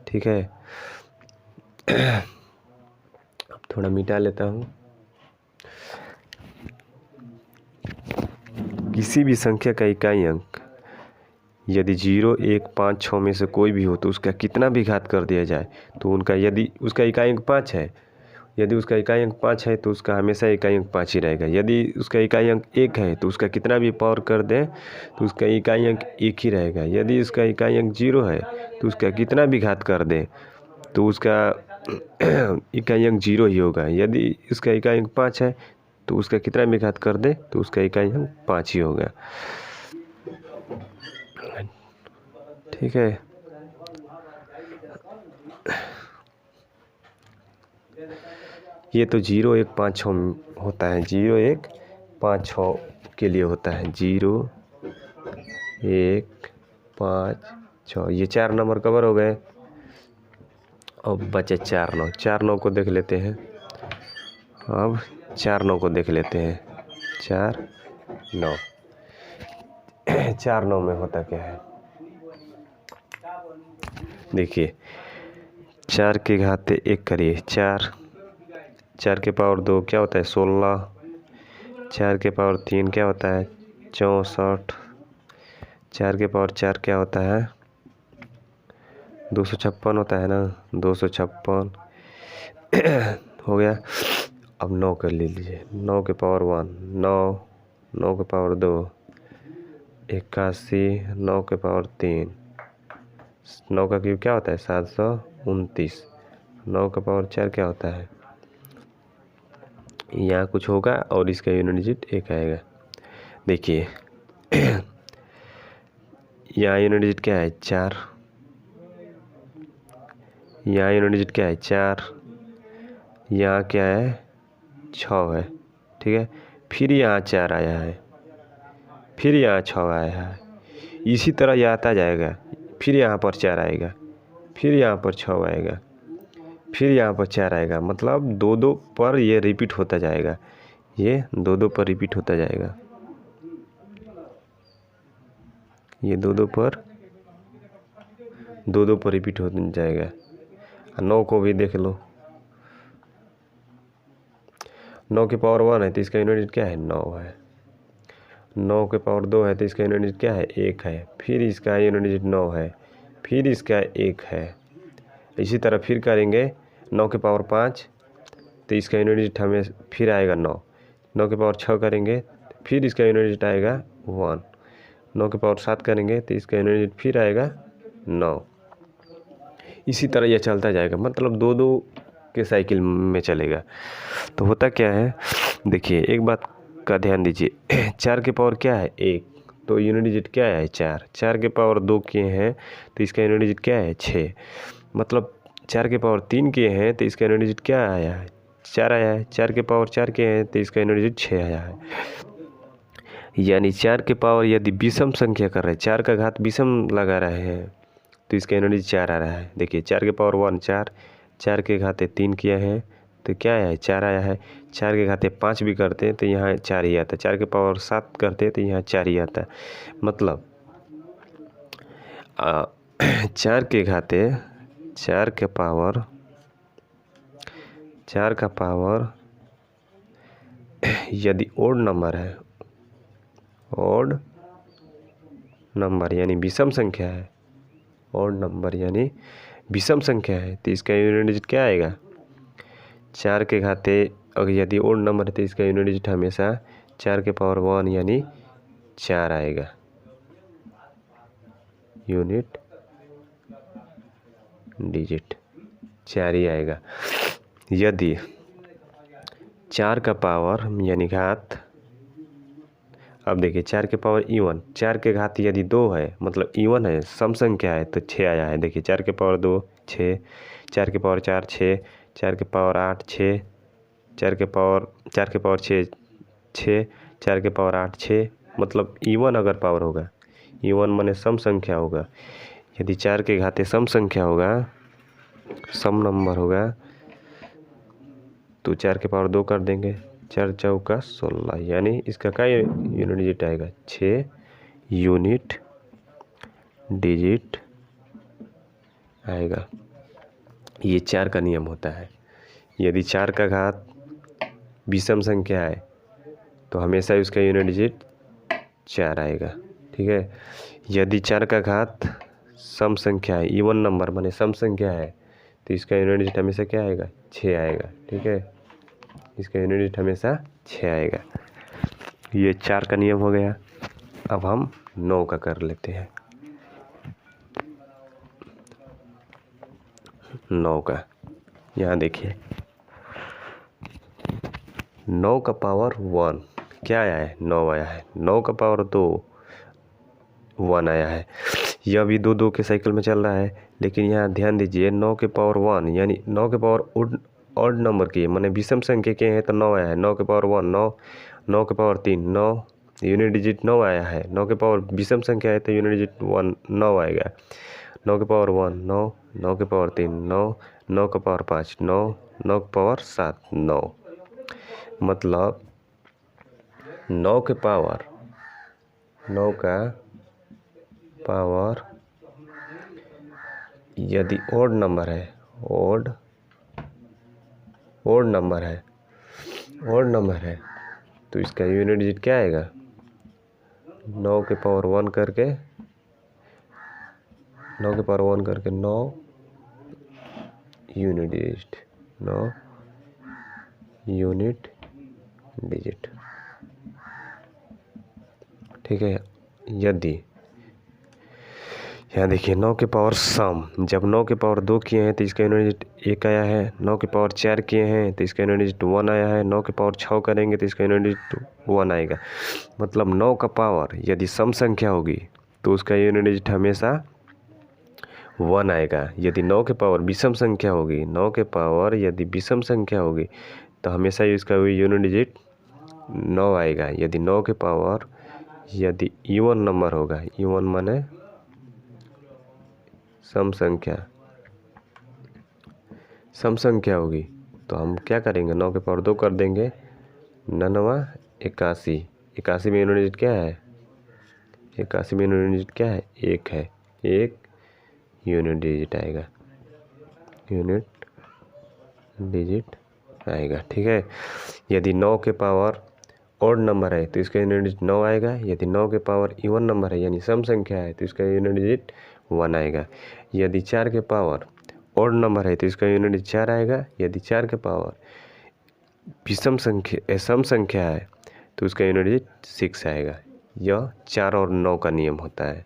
ठीक है। अब थोड़ा मिटा लेता हूँ। किसी भी संख्या का इकाई अंक यदि 0, 1, 5, 6 में से कोई भी हो तो उसका कितना भी घात कर दिया जाए तो उनका यदि उसका इकाई अंक 5 है, तो उसका हमेशा इकाई अंक 5 ही रहेगा। यदि उसका इकाई अंक 1 है तो उसका कितना भी पावर कर दें तो उसका इकाई अंक 1 ही रहेगा। यदि उसका इकाई अंक 0 है तो उसका कितना भी घात कर दें तो उसका इकाई अंक 0 ही होगा। यदि उसका इकाई अंक 5 है तो उसका कितना भी घात कर दे तो उसका इकाई अंक 5 ही होगा, ठीक है। ये तो 0, 1, 5, 6 होता है। 0, 1, 5, 6 के लिए होता है। 0, 1, 5, 6 ये 4 नंबर कवर हो गए। अब बचे 4 9। 4 9 को देख लेते हैं। अब 4 9 को देख लेते हैं। 4 9 4 9 में होता क्या है? देखिए 4 के घाते 1 करिए। 4 के पावर 2 क्या होता है? 16। 4 के पावर 3 क्या होता है? 64। 4 के पावर 4 क्या होता है? 256 होता है ना, 256 हो गया। अब 9 कर लीजिए। 9 के पावर 1 9, 9 के पावर 2 81, 9 के पावर 3 9 का क्यूब क्या होता है? 729। 9 का पावर 4 क्या होता है? यहाँ कुछ होगा और इसका यूनिट डिजिट 1 आएगा। देखिए यहाँ यूनिट डिजिट क्या है? 4। यहाँ यूनिट डिजिट क्या है? 4। यहाँ क्या है? 6 है, ठीक है। फिर यहाँ 4 आया है, फिर यहाँ 6 आया है, इसी तरह यह आता जाएगा। फिर यहाँ पर 4 आएगा, फिर यहाँ पर 6 आएगा, फिर यहाँ पर 4 आएगा। मतलब 2-2 पर ये रिपीट होता जाएगा। ये 2-2 पर रिपीट होता जाएगा। ये 2-2 पर रिपीट हो जाएगा। 9 को भी देख लो। 9 की पावर 1 है तो इसका यूनिट डिजिट क्या है 9 है। 9 के पावर 2 है तो इसका यूनिट डिजिट क्या है 1 है। फिर इसका यूनिट डिजिट 9 है, फिर इसका 1 है। इसी तरह फिर करेंगे 9 के पावर 5 तो इसका यूनिट डिजिट हमें फिर आएगा 9। 9 के पावर 6 करेंगे तो फिर इसका यूनिट डिजिट आएगा 1। 9 के पावर 7 करेंगे तो इसका यूनिट डिजिट फिर आएगा 9। इसी तरह यह चलता जाएगा, मतलब 2-2 के साइकिल में चलेगा। तो होता क्या है, देखिए एक बात का ध्यान दीजिए। 4 के पावर क्या है 1, तो यूनिट डिजिट क्या है 4। 4 के पावर 2 किए हैं तो इसका यूनिट डिजिट क्या है 6। मतलब 4 के पावर 3 किए हैं तो इसका यूनिट डिजिट क्या आया है 4 आया है। 4 के पावर 4 किए हैं तो इसका यूनिट डिजिट 6 आया है। यानी 4 के पावर यदि विषम संख्या कर रहे हैं, 4 का घात विषम लगा रहे हैं तो इसका यूनिट डिजिट 4 आ रहा है। देखिए 4 के पावर 1 4, 4 के घाते 3 किया है तो क्या आया है 4 आया है। 4 के घाते 5 भी करते हैं तो यहाँ 4 ही आता है। 4 के पावर 7 करते हैं तो यहाँ 4 ही आता है। मतलब 4 के घाते 4 के पावर 4 का पावर यदि ओड नंबर है, ओड नंबर यानी विषम संख्या है, ओड नंबर यानी विषम संख्या है तो इसका यूनिट डिजिट क्या आएगा 4 के घाते। अगर यदि ओड नंबर है तो इसका यूनिट डिजिट हमेशा 4 के पावर 1 यानी 4 आएगा। यूनिट डिजिट 4 ही आएगा। यदि 4 का पावर यानी घात, अब देखिए 4 के पावर इवन, 4 के घात यदि 2 है मतलब इवन है, सम संख्या है तो 6 आया है। देखिए 4 के पावर 2 6, 4 के पावर 4 6, 4 के पावर 8 6, 4 के पावर 6 6, 4 के पावर 8 6। मतलब इवन अगर पावर होगा, इवन माने सम संख्या होगा। यदि 4 के घाते सम संख्या होगा, सम नंबर होगा तो 4 के पावर 2 कर देंगे, 4 चौका 16 यानी इसका क्या यूनिट डिजिट आएगा 6 यूनिट डिजिट आएगा। ये 4 का नियम होता है। यदि 4 का घात विषम संख्या है तो हमेशा उसका यूनिट डिजिट 4 आएगा। ठीक है। यदि 4 का घात सम संख्या है, इवन नंबर माने सम संख्या है तो इसका यूनिट डिजिट हमेशा क्या आएगा 6 आएगा। ठीक है, इसका यूनिट डिजिट हमेशा 6 आएगा। ये 4 का नियम हो गया। अब हम 9 का कर लेते हैं। 9 का यहाँ देखिए 9 का पावर 1 क्या आया है 9 आया है। 9 का पावर 2 1 आया है। यह भी 2-2 के साइकिल में चल रहा है, लेकिन यहाँ ध्यान दीजिए 9 के पावर 1 यानी 9 के पावर ऑड नंबर की माने विषम संख्या के हैं तो 9 आया है। 9 के पावर 1 9, 9 के पावर 3 9, यूनिट डिजिट 9 आया है। 9 के पावर विषम संख्या है तो यूनिट डिजिट 1 9 आएगा। 9 के पावर 1 9, 9 के पावर 3 9, 9 के पावर 5 9, 9 के पावर 7 9। मतलब 9 के पावर 9 का पावर यदि ओड नंबर है, ओड नंबर है, ओड नंबर है तो इसका यूनिट डिजिट क्या आएगा 9 के पावर 1 करके 9 के पावर 1 करके 9 यूनिट डिजिट 9 यूनिट डिजिट। ठीक है। यदि यहाँ देखिए 9 के पावर सम, जब 9 के पावर 2 किए हैं तो इसका यूनिट डिजिट 1 आया है। 9 के पावर 4 किए हैं तो इसका यूनिट डिजिट 1 आया है। 9 के पावर 6 करेंगे तो इसका यूनिट डिजिट 1 आएगा। मतलब 9 का पावर यदि सम संख्या होगी तो उसका यूनिट डिजिट हमेशा 1 आएगा। यदि 9 के पावर विषम संख्या होगी, 9 के पावर यदि विषम संख्या होगी तो हमेशा इसका यूनिट डिजिट 9 आएगा। यदि 9 के पावर यदि इवन नंबर होगा, इवन माने सम संख्या होगी तो हम क्या करेंगे 9 के पावर 2 कर देंगे, 9 81, 81 में यूनिट डिजिट क्या है 81 में यूनिट डिजिट क्या है 1 है। 1 यूनिट डिजिट आएगा, यूनिट डिजिट आएगा। ठीक है, यदि 9 के पावर ऑड नंबर है तो इसका यूनिट डिजिट 9 आएगा। यदि 9 के पावर इवन नंबर है यानी सम संख्या है तो इसका यूनिट डिजिट 1 आएगा। यदि 4 के पावर ऑड नंबर है तो इसका यूनिट डिजिट 4 आएगा। यदि 4 के पावर विषम संख्या सम संख्या है तो उसका यूनिट डिजिट 6 आएगा। यह 4 और 9 का नियम होता है।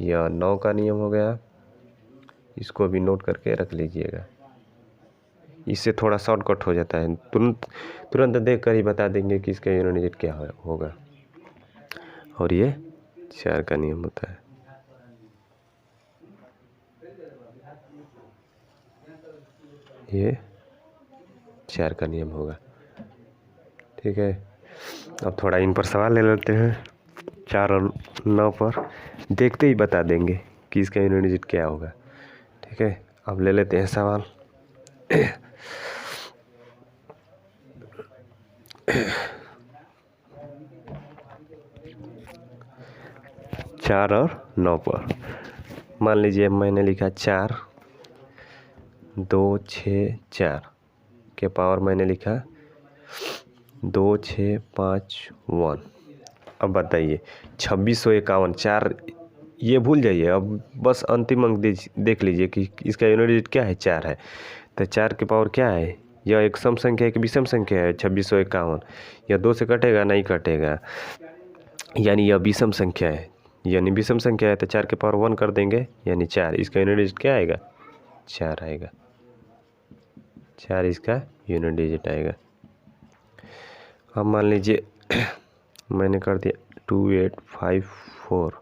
यह 9 का नियम हो गया, इसको भी नोट करके रख लीजिएगा। इससे थोड़ा शॉर्टकट हो जाता है, तुरंत देख कर ही बता देंगे कि इसका यूनिट डिजिट क्या होगा। और ये 4 का नियम होता है। ये 4 का नियम होगा। ठीक है, अब थोड़ा इन पर सवाल ले लेते हैं। 4 और 9 पर देखते ही बता देंगे कि इसका यूनिट डिजिट क्या होगा। ठीक है, अब ले लेते हैं सवाल। 4 और 9 पर मान लीजिए मैंने लिखा 4 2 6 4 के पावर मैंने लिखा 2 6 5 1। अब बताइए 2651, 4 ये भूल जाइए, अब बस अंतिम अंक देख लीजिए कि इसका यूनिट डिजिट क्या है, 4 है। तो 4 के पावर क्या है, यह एक सम संख्या है कि विषम संख्या है 2651। यह 2 से कटेगा नहीं कटेगा, यानी यह विषम संख्या है। यानी विषम संख्या है तो 4 के पावर 1 कर देंगे यानी 4। इसका यूनिट डिजिट क्या आएगा, 4 आएगा। 4 इसका यूनिट डिजिट आएगा। अब मान लीजिए मैंने कर दिया 2854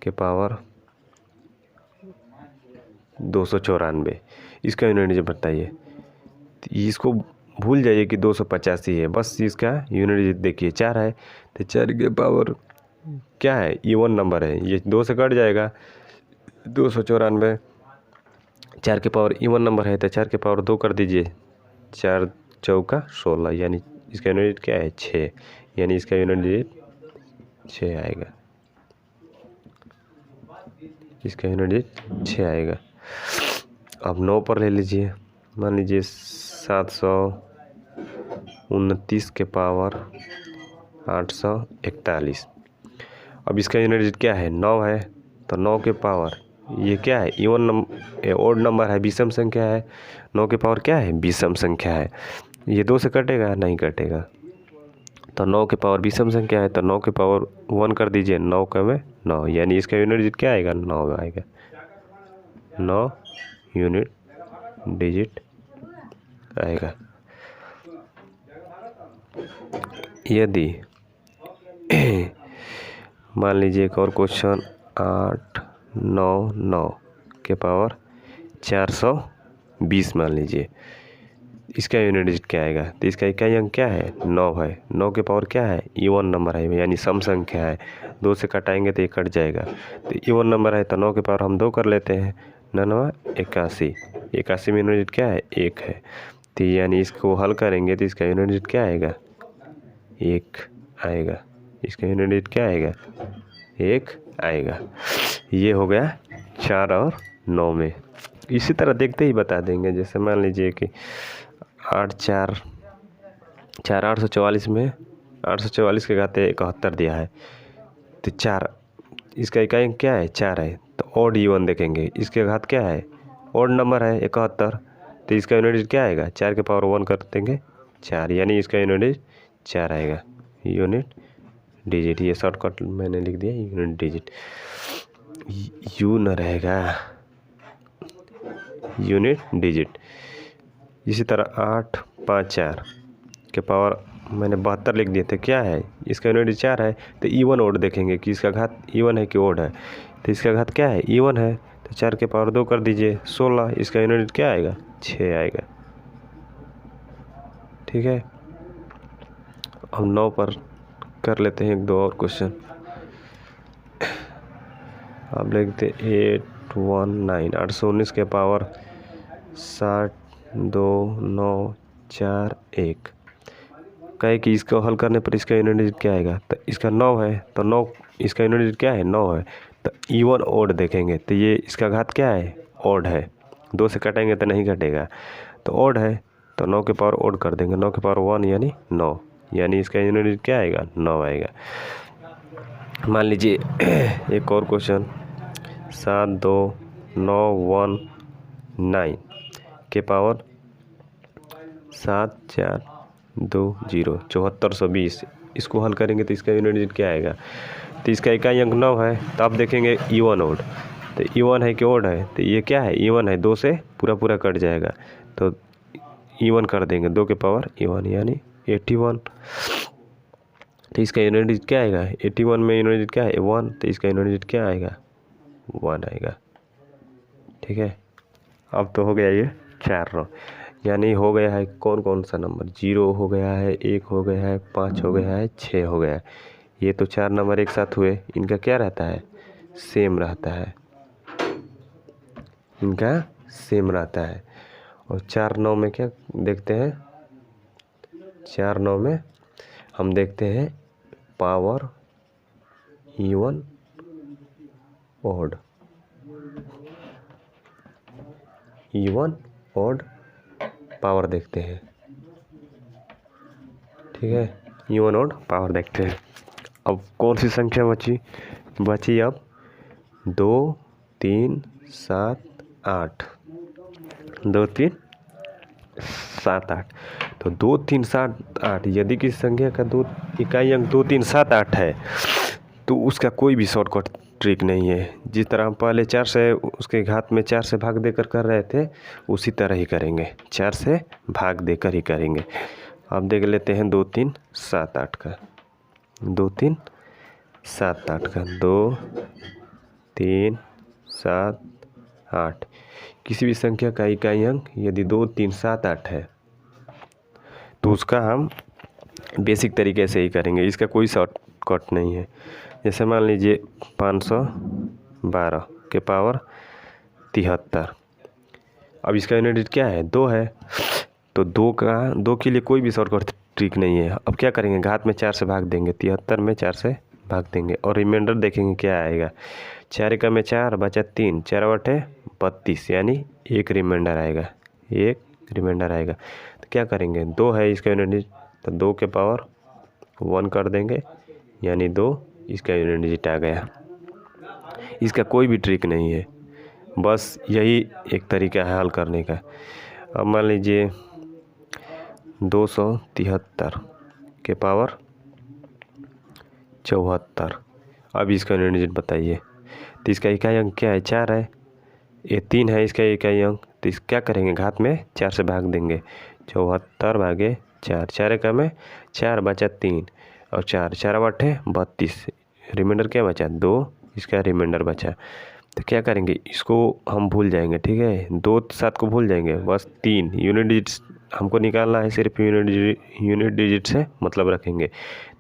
के पावर 294, इसका यूनिट डिजिट बताइए। इसको भूल जाइए कि 285 है, बस इसका यूनिट डिजिट देखिए 4 है। तो 4 के पावर क्या है, इवन नंबर है, ये 2 से कट जाएगा 294। 4 के पावर इवन नंबर है तो 4 के पावर 2 कर दीजिए, 4 चौका 16, यानी इसका यूनिट डिजिट क्या है, 6। यानी इसका यूनिट डिजिट 6 आएगा। इसका यूनिट डिजिट 6 आएगा। अब 9 पर ले लीजिए, मान लीजिए 729 के पावर 841। अब इसका यूनिट डिजिट क्या है, 9 है। तो 9 के पावर ये क्या है, इवन नंबर ओड नंबर है, विषम संख्या है। 9 के पावर क्या है, विषम संख्या है। ये 2 से कटेगा नहीं कटेगा, तो 9 के पावर विषम संख्या है तो 9 के पावर 1 कर दीजिए, 9 का में 9, यानी इसका यूनिट डिजिट क्या आएगा, 9 आएगा। 9 यूनिट डिजिट आएगा। यदि मान लीजिए एक और क्वेश्चन 899 के पावर 420 मान लीजिए, इसका यूनिट डिजिट क्या आएगा। तो इसका इकाई अंक क्या है, 9 है। 9 के पावर क्या है, इवन नंबर है, यानी सम संख्या है। 2 से कटाएंगे तो ये कट जाएगा। तो इवन नंबर है तो 9 के पावर हम 2 कर लेते हैं, 9 81। 81 में यूनिट डिजिट क्या है, 1 है। तो यानी इसको हल करेंगे तो इसका यूनिट डिजिट क्या आएगा, 1 आएगा। इसका यूनिट डिजिट क्या आएगा, 1 आएगा। ये हो गया 4 और 9 में। इसी तरह देखते ही बता देंगे। जैसे मान लीजिए कि 844 में 844 के घाते 71 दिया है, तो 4 इसका इकाई क्या है, 4 है। तो ऑड इवन देखेंगे, इसके घात क्या है, ऑड नंबर है 71, तो इसका यूनिट डिजिट क्या आएगा, 4 के पावर 1 कर देंगे 4, यानी इसका यूनिट डिजिट 4 आएगा। यूनिट डिजिट, ये शॉर्टकट मैंने लिख दिया, यूनिट डिजिट यू न रहेगा, यूनिट डिजिट। इसी तरह 854 के पावर मैंने 72 लिख दिए थे, क्या है, इसका यूनिट 4 है। तो इवन ओड देखेंगे कि इसका घात इवन है कि ओड है। तो इसका घात क्या है, इवन है, तो 4 के पावर 2 कर दीजिए 16, इसका यूनिट क्या आएगा, 6 आएगा। ठीक है, अब 9 पर कर लेते हैं 1-2 और क्वेश्चन। अब लिखते 819 819 के पावर 72941। कहे कि इसको हल करने पर इसका यूनिट डिजिट क्या आएगा, तो इसका 9 है, तो 9 इसका यूनिट डिजिट क्या है, 9 है। तो इवन ओड देखेंगे तो ये इसका घात क्या है, ओड है। 2 से कटेंगे तो नहीं कटेगा, तो ओड है, तो 9 के पावर ओड कर देंगे, 9 के पावर 1 यानी 9, यानी इसका यूनिट डिजिट क्या आएगा, 9 आएगा। मान लीजिए एक और क्वेश्चन, 7 2 9 1 9 के पावर 7 4 2 0 7420, इसको हल करेंगे तो इसका यूनिट डिजिट क्या आएगा। तो इसका इकाई अंक 9 है, तो आप देखेंगे इवन ओड, तो इवन है कि ओड है, तो ये क्या है, इवन है, 2 से पूरा पूरा कट जाएगा, तो इवन कर देंगे, 2 के पावर इवन यानी 81। तो इसका यूनिट डिजिट क्या आएगा, 81 में यूनिट डिजिट क्या है 1, तो इसका यूनिट डिजिट क्या आएगा 1 आएगा। ठीक है, अब तो हो गया ये 4 रो, यानी हो गया है कौन कौन सा नंबर, 0 हो गया है, 1 हो गया है, 5 हो गया है, 6 हो गया है। ये तो 4 नंबर एक साथ हुए, इनका क्या रहता है, सेम रहता है, इनका सेम रहता है। और 4 9 में क्या देखते हैं, 4 9 में हम देखते हैं power even odd, even odd power देखते हैं। ठीक है, इवन ओड पावर देखते हैं। अब कौन सी संख्या बची अब 2 3 7 8, 2 3 7 8, तो 2 3 7 8 यदि किसी संख्या का दो इकाई अंक 2 3 7 8 है तो उसका कोई भी शॉर्टकट ट्रिक नहीं है। जिस तरह हम पहले 4 से उसके घात में 4 से भाग देकर कर रहे थे, उसी तरह ही करेंगे, 4 से भाग देकर ही करेंगे। अब देख लेते हैं 2 3 7 8 का, 2 3 7 8 का, 2 3 7 8, किसी भी संख्या का इकाई अंक यदि 2 3 7 8 है तो उसका हम बेसिक तरीके से ही करेंगे, इसका कोई शॉर्टकट नहीं है। जैसे मान लीजिए 512 के पावर 73, अब इसका यूनिट डिजिट क्या है, 2 है, तो 2 के लिए कोई भी शॉर्टकट ट्रिक नहीं है। अब क्या करेंगे, घात में 4 से भाग देंगे, 73 में 4 से भाग देंगे और रिमाइंडर देखेंगे क्या आएगा, 4 एकम में 4 बचा 3, 4 बटे 32, यानी एक रिमाइंडर आएगा, एक रिमाइंडर आएगा। तो क्या करेंगे, 2 है इसका यूनिट डिजिट, तो 2 के पावर 1 कर देंगे, यानी 2 इसका यूनिट डिजिट आ गया। इसका कोई भी ट्रिक नहीं है, बस यही एक तरीका है हल करने का। अब मान लीजिए 273 के पावर 74, अब इसका यूनिट डिजिट बताइए। तो इसका इकाई अंक क्या है, 4 है, ये 3 है इसका इकाई अंक, तो इस क्या करेंगे, घात में 4 से भाग देंगे, 74 भागे 4, 4 एकम में 4 बचा 3 और 4 4 बटे 32, रिमाइंडर क्या बचा 2, इसका रिमाइंडर बचा। तो क्या करेंगे, इसको हम भूल जाएंगे, ठीक है, 2 7 को भूल जाएंगे, बस 3 यूनिट डिजिट हमको निकालना है, सिर्फ यूनिट डिजिट से मतलब रखेंगे।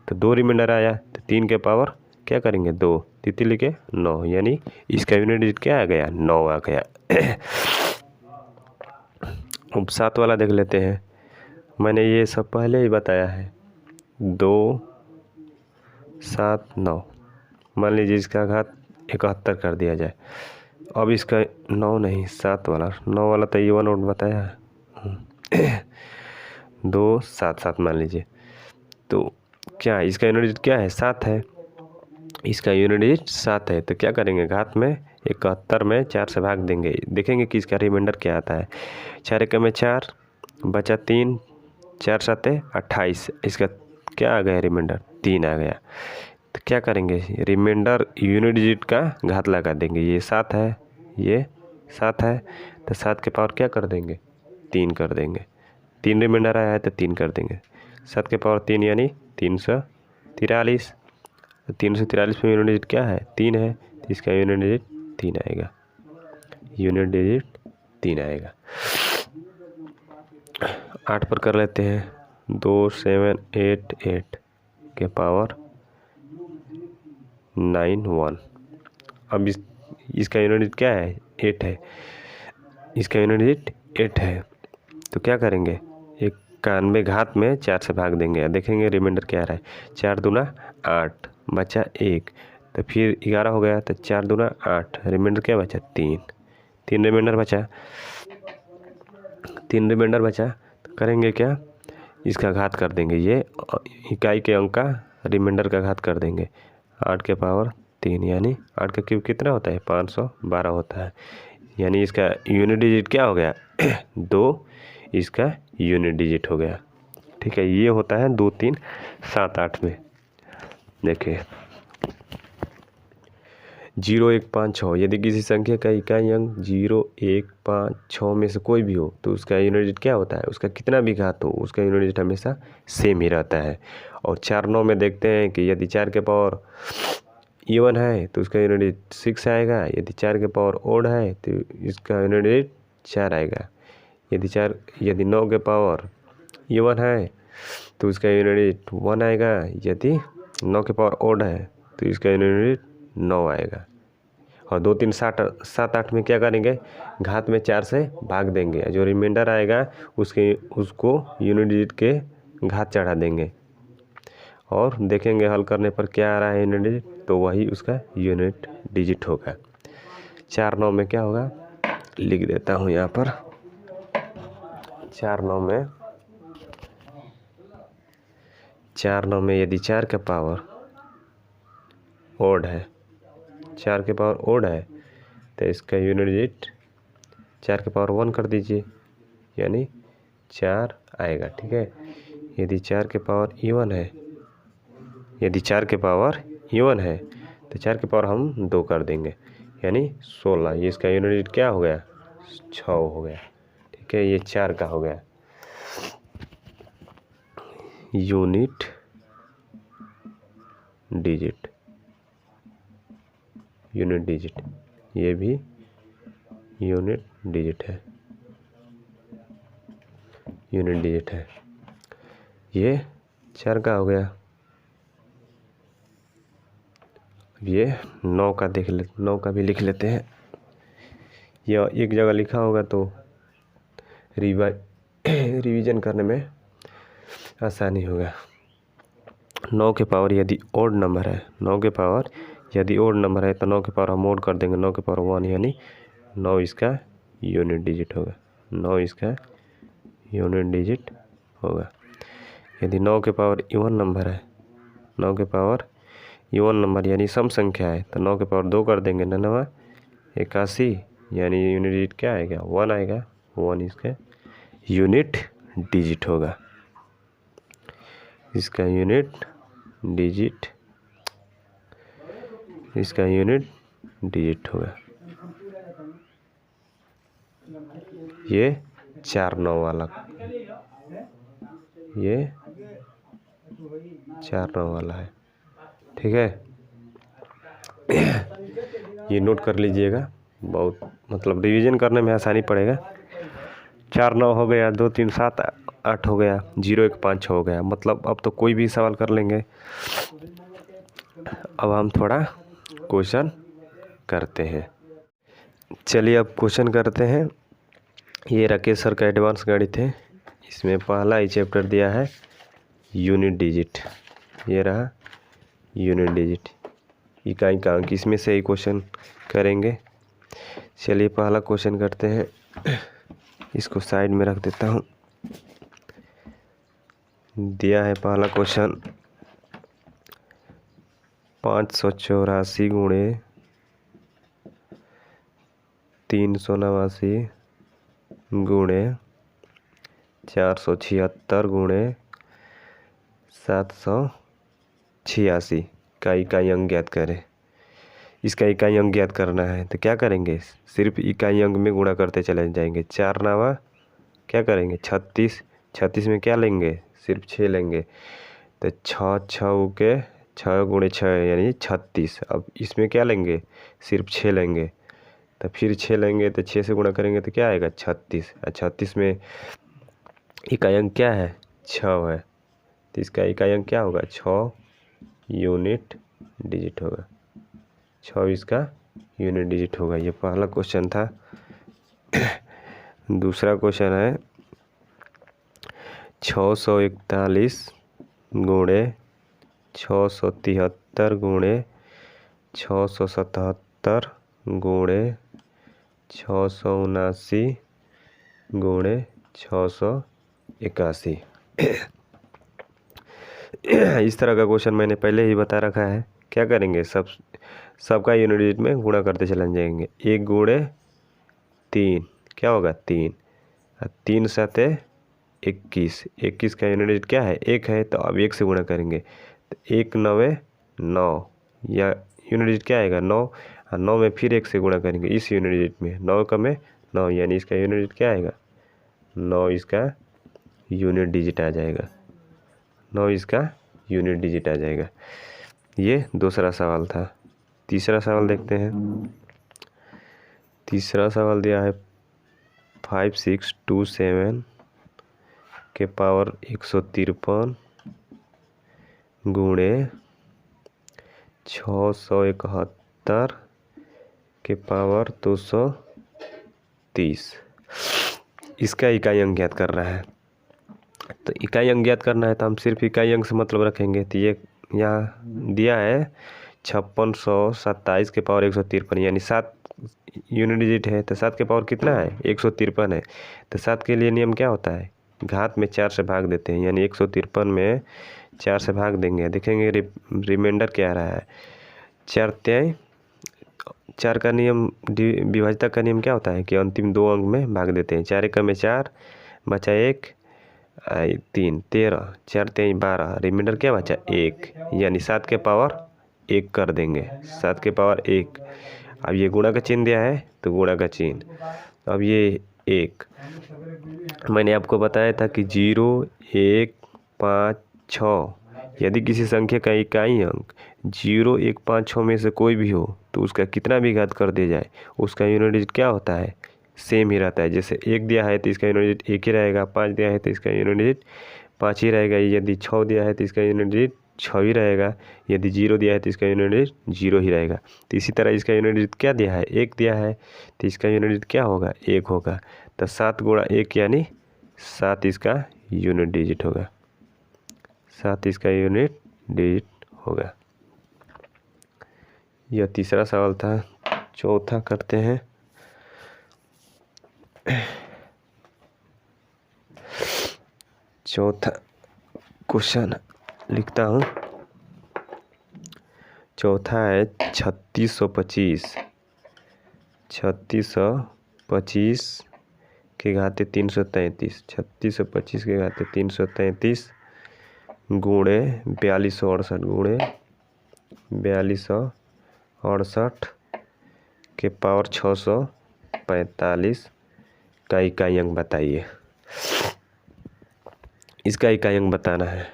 तो 2 रिमाइंडर आया, तो 3 के पावर क्या करेंगे 2, 3 लिखे 9, यानी इसका यूनिट डिजिट क्या आ गया, 9 आ गया। अब 7 वाला देख लेते हैं, मैंने ये सब पहले ही बताया है, 2 7 9, मान लीजिए इसका घात 71 कर दिया जाए। अब इसका 9 नहीं 7 वाला, 9 वाला तो इवन ओड बताया है। 2 7 7 मान लीजिए, तो क्या इसका यूनिट डिजिट क्या है, 7 है, इसका यूनिट डिजिट 7 है, तो क्या करेंगे, घात में 71 में 4 से भाग देंगे, देखेंगे कि इसका रिमाइंडर क्या आता है, 4 एकम में 4 बचा 3, 4 7 28, इसका क्या आ गया रिमाइंडर 3 आ गया। तो क्या करेंगे, रिमाइंडर यूनिट डिजिट का घात लगा देंगे, ये 7 है, ये 7 है, तो 7 के पावर क्या कर देंगे 3 कर देंगे, 3 रिमाइंडर आया है तो 3 कर देंगे, 7 के पावर 3 यानी 343, 343 में यूनिट डिजिट क्या है 3 है, तो इसका यूनिट डिजिट 3 आएगा, यूनिट डिजिट 3 आएगा। 8 पर कर लेते हैं, 2 7 8 8 के पावर 9 1, अब इसका यूनिट डिजिट क्या है 8 है, इसका यूनिट डिजिट 8 है, तो क्या करेंगे, 91 घात में 4 से भाग देंगे, देखेंगे रिमाइंडर क्या आ रहा है, 4 दूना 8 बचा 1, तो फिर 11 हो गया, तो 4 दूना 8, रिमाइंडर क्या बचा 3 रिमाइंडर बचा, 3 रिमाइंडर बचा, तो करेंगे क्या, इसका घात कर देंगे, ये इकाई के अंक का रिमाइंडर का घात कर देंगे। 8 के पावर 3 यानी 8 का क्यूब कितना होता है, 512 होता है। यानी इसका यूनिट डिजिट क्या हो गया 2, इसका यूनिट डिजिट हो गया। ठीक है, ये होता है 2, 3, 7, 8 में। देखिए 0, 1, 5, 6 यदि किसी संख्या का इकाई अंक 0, 1, 5, 6 में से कोई भी हो तो उसका यूनिट डिजिट क्या होता है, उसका कितना भी घात हो उसका यूनिट डिजिट हमेशा सेम ही रहता है। और 4, 9 में देखते हैं कि यदि 4 के पावर इवन है तो उसका यूनिट डिजिट 6 आएगा, यदि 4 के पावर ओड है तो इसका यूनिट डिजिट 4 आएगा। यदि 9 के पावर इवन है तो उसका यूनिट डिजिट 1 आएगा, यदि 9 के पावर ओड है तो इसका यूनिट डिजिट 9 आएगा। और 2, 3, 7, 8 में क्या करेंगे, घात में 4 से भाग देंगे, जो रिमाइंडर आएगा उसको यूनिट डिजिट के घात चढ़ा देंगे और देखेंगे हल करने पर क्या आ रहा है यूनिट डिजिट, तो वही उसका यूनिट डिजिट होगा। 4, 9 में क्या होगा, लिख देता हूँ यहाँ पर। 4, 9 में यदि 4 का पावर ओड है, 4 के पावर ओड है तो इसका यूनिट डिजिट 4 के पावर 1 कर दीजिए, यानी 4 आएगा। ठीक है, यदि 4 के पावर इवन है, यदि 4 के पावर इवन है तो 4 के पावर हम 2 कर देंगे, यानी 16। ये इसका यूनिट डिजिट क्या हो गया, 6 हो गया। ठीक है, ये 4 का हो गया यूनिट डिजिट। यूनिट डिजिट, ये भी यूनिट डिजिट है, यूनिट डिजिट है। ये 4 का हो गया। ये 9 का 9 का भी लिख लेते हैं। यह एक जगह लिखा होगा तो रिवीजन करने में आसानी होगा। 9 के पावर यदि ओड नंबर है, 9 के पावर यदि ओड नंबर है तो 9 के पावर हम ओड कर देंगे, 9 के पावर 1 यानी 9 इसका यूनिट डिजिट होगा, 9 इसका यूनिट डिजिट होगा। यदि 9 के पावर इवन नंबर है, 9 के पावर इवन नंबर यानी सम संख्या है तो 9 के पावर 2 कर देंगे, 9 81 यानी यूनिट डिजिट क्या आएगा, 1 आएगा, 1 इसका यूनिट डिजिट होगा। इसका यूनिट डिजिट होगा। ये 4, 9 वाला, ये 4, 9 वाला है। ठीक है, ये नोट कर लीजिएगा, बहुत मतलब रिवीजन करने में आसानी पड़ेगा। 4, 9 हो गया, 2, 3, 7, 8 हो गया, 0, 1, 5, 6 हो गया। मतलब अब तो कोई भी सवाल कर लेंगे। अब हम थोड़ा क्वेश्चन करते हैं। चलिए अब क्वेश्चन करते हैं। ये राकेश सर का एडवांस गणित है, इसमें पहला ही चैप्टर दिया है यूनिट डिजिट। ये रहा यूनिट डिजिट, इकाई का अंक, इसमें से ही क्वेश्चन करेंगे। चलिए पहला क्वेश्चन करते हैं, इसको साइड में रख देता हूँ। दिया है पहला क्वेश्चन 584 गुणे 389 गुणे 476 गुणे 786 का इकाई अंक ज्ञात करें। इसका इकाई अंक ज्ञात करना है तो क्या करेंगे, सिर्फ इकाई अंक में गुणा करते चले जाएंगे। 4 9 क्या करेंगे 36, 36 में क्या लेंगे, सिर्फ 6 लेंगे तो 6 6 के 6 गुणे 6 यानी 36। अब इसमें क्या लेंगे, सिर्फ 6 लेंगे तो फिर 6 लेंगे तो 6 से गुणा करेंगे तो क्या आएगा 36। 36 में इकाई अंक क्या है 6 है, तो इसका इकाई अंक क्या होगा 6 यूनिट डिजिट होगा, 6 इसका यूनिट डिजिट होगा। ये पहला क्वेश्चन था। दूसरा क्वेश्चन है 641 गुणे 673 गुणे 677 गुणे 679 गुणे 686 81। इस तरह का क्वेश्चन मैंने पहले ही बता रखा है। क्या करेंगे, सबका यूनिट डिजिट में गुणा करते चले जाएंगे। 1 गुणे 3 क्या होगा 3, 3 7 21, 21 का यूनिट डिजिट क्या है 1 है, तो अब 1 से गुणा करेंगे तो 1 9 9, या यूनिट डिजिट क्या आएगा 9, और 9 में फिर 1 से गुणा करेंगे इस यूनिट डिजिट में, 9 का में 9, यानी इसका यूनिट डिजिट क्या आएगा 9, इसका यूनिट डिजिट आ जाएगा, 9 इसका यूनिट डिजिट आ जाएगा। ये दूसरा सवाल था। तीसरा सवाल देखते हैं। तीसरा सवाल दिया है 5627 के पावर 153 गुणे 671 के पावर 230। इसका इकाई अंक ज्ञात कर रहा है। तो इकाई अंक ज्ञात करना है तो हम सिर्फ इकाई अंक से मतलब रखेंगे। तो ये यहाँ दिया है 5627 के पावर 153, यानी 7 यूनिट डिजिट है, तो 7 के पावर कितना है 153 है। तो 7 के लिए नियम क्या होता है, घात में 4 से भाग देते हैं, यानी 153 में 4 से भाग देंगे, देखेंगे रिमाइंडर क्या आ रहा है 4 का नियम, विभाज्यता का नियम क्या होता है कि अंतिम 2 अंक में भाग देते हैं। 4 एकम में 4 बचा 1 3 13, 4 3 12, रिमाइंडर क्या बचा 1, यानी 7 के पावर 1 कर देंगे, 7 के पावर 1। अब ये गुणा का चिन्ह दिया है तो गुणा का चिन्ह, अब ये 1 मैंने आपको बताया था कि 0 1 5 6, यदि किसी संख्या का इकाई अंक 0 1 5 6 में से कोई भी हो तो उसका कितना भी घात कर दिया जाए उसका यूनिट डिजिट क्या होता है सेम ही रहता है। जैसे 1 दिया है तो इसका यूनिट डिजिट 1 ही रहेगा, 5 दिया है तो इसका यूनिट डिजिट 5 ही रहेगा, यदि 6 दिया है तो इसका यूनिट डिजिट 6 ही रहेगा, यदि 0 दिया है तो इसका यूनिट डिजिट 0 ही रहेगा। तो इसी तरह इसका यूनिट डिजिट क्या दिया है 1 दिया है तो इसका यूनिट डिजिट क्या होगा 1 होगा। तो 7 गुणा 1 यानी 7 इसका यूनिट डिजिट होगा, 7 इसका यूनिट डिजिट होगा। यह तीसरा सवाल था। चौथा करते हैं। चौथा क्वेश्चन लिखता हूँ। चौथा है 3625, 3625 के घाते 333, 3625 के घाते 333 गुणे 4268 गुणे 4268 के पावर 645 का इकाई अंक बताइए। इसका इकाई अंक बताना है।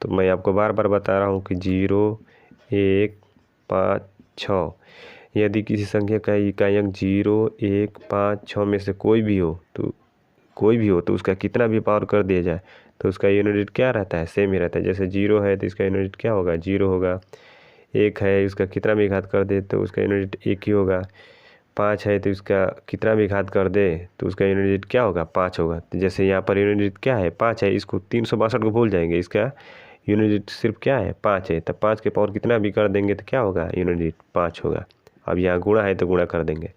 तो मैं आपको बार बार बता रहा हूँ कि 0 1 5 6, यदि किसी संख्या का इकाई अंक 0 1 5 6 में से कोई भी हो तो उसका कितना भी पावर कर दिया जाए तो उसका यूनिट डिजिट क्या रहता है सेम ही रहता है। जैसे 0 है तो इसका यूनिट डिजिट क्या होगा 0 होगा, 1 है उसका कितना भी घात कर दे तो उसका यूनिट डिजिट 1 ही होगा, 5 है तो इसका कितना भी घात कर दे तो उसका यूनिट डिजिट क्या होगा 5 होगा। तो जैसे यहाँ पर यूनिट डिजिट क्या है 5 है, इसको 362 को भूल जाएंगे, इसका यूनिट डिजिट सिर्फ क्या है 5 है, तो 5 के पावर कितना भी कर देंगे तो क्या होगा यूनिट डिजिट 5 होगा। अब यहाँ गुणा है तो गुणा कर देंगे,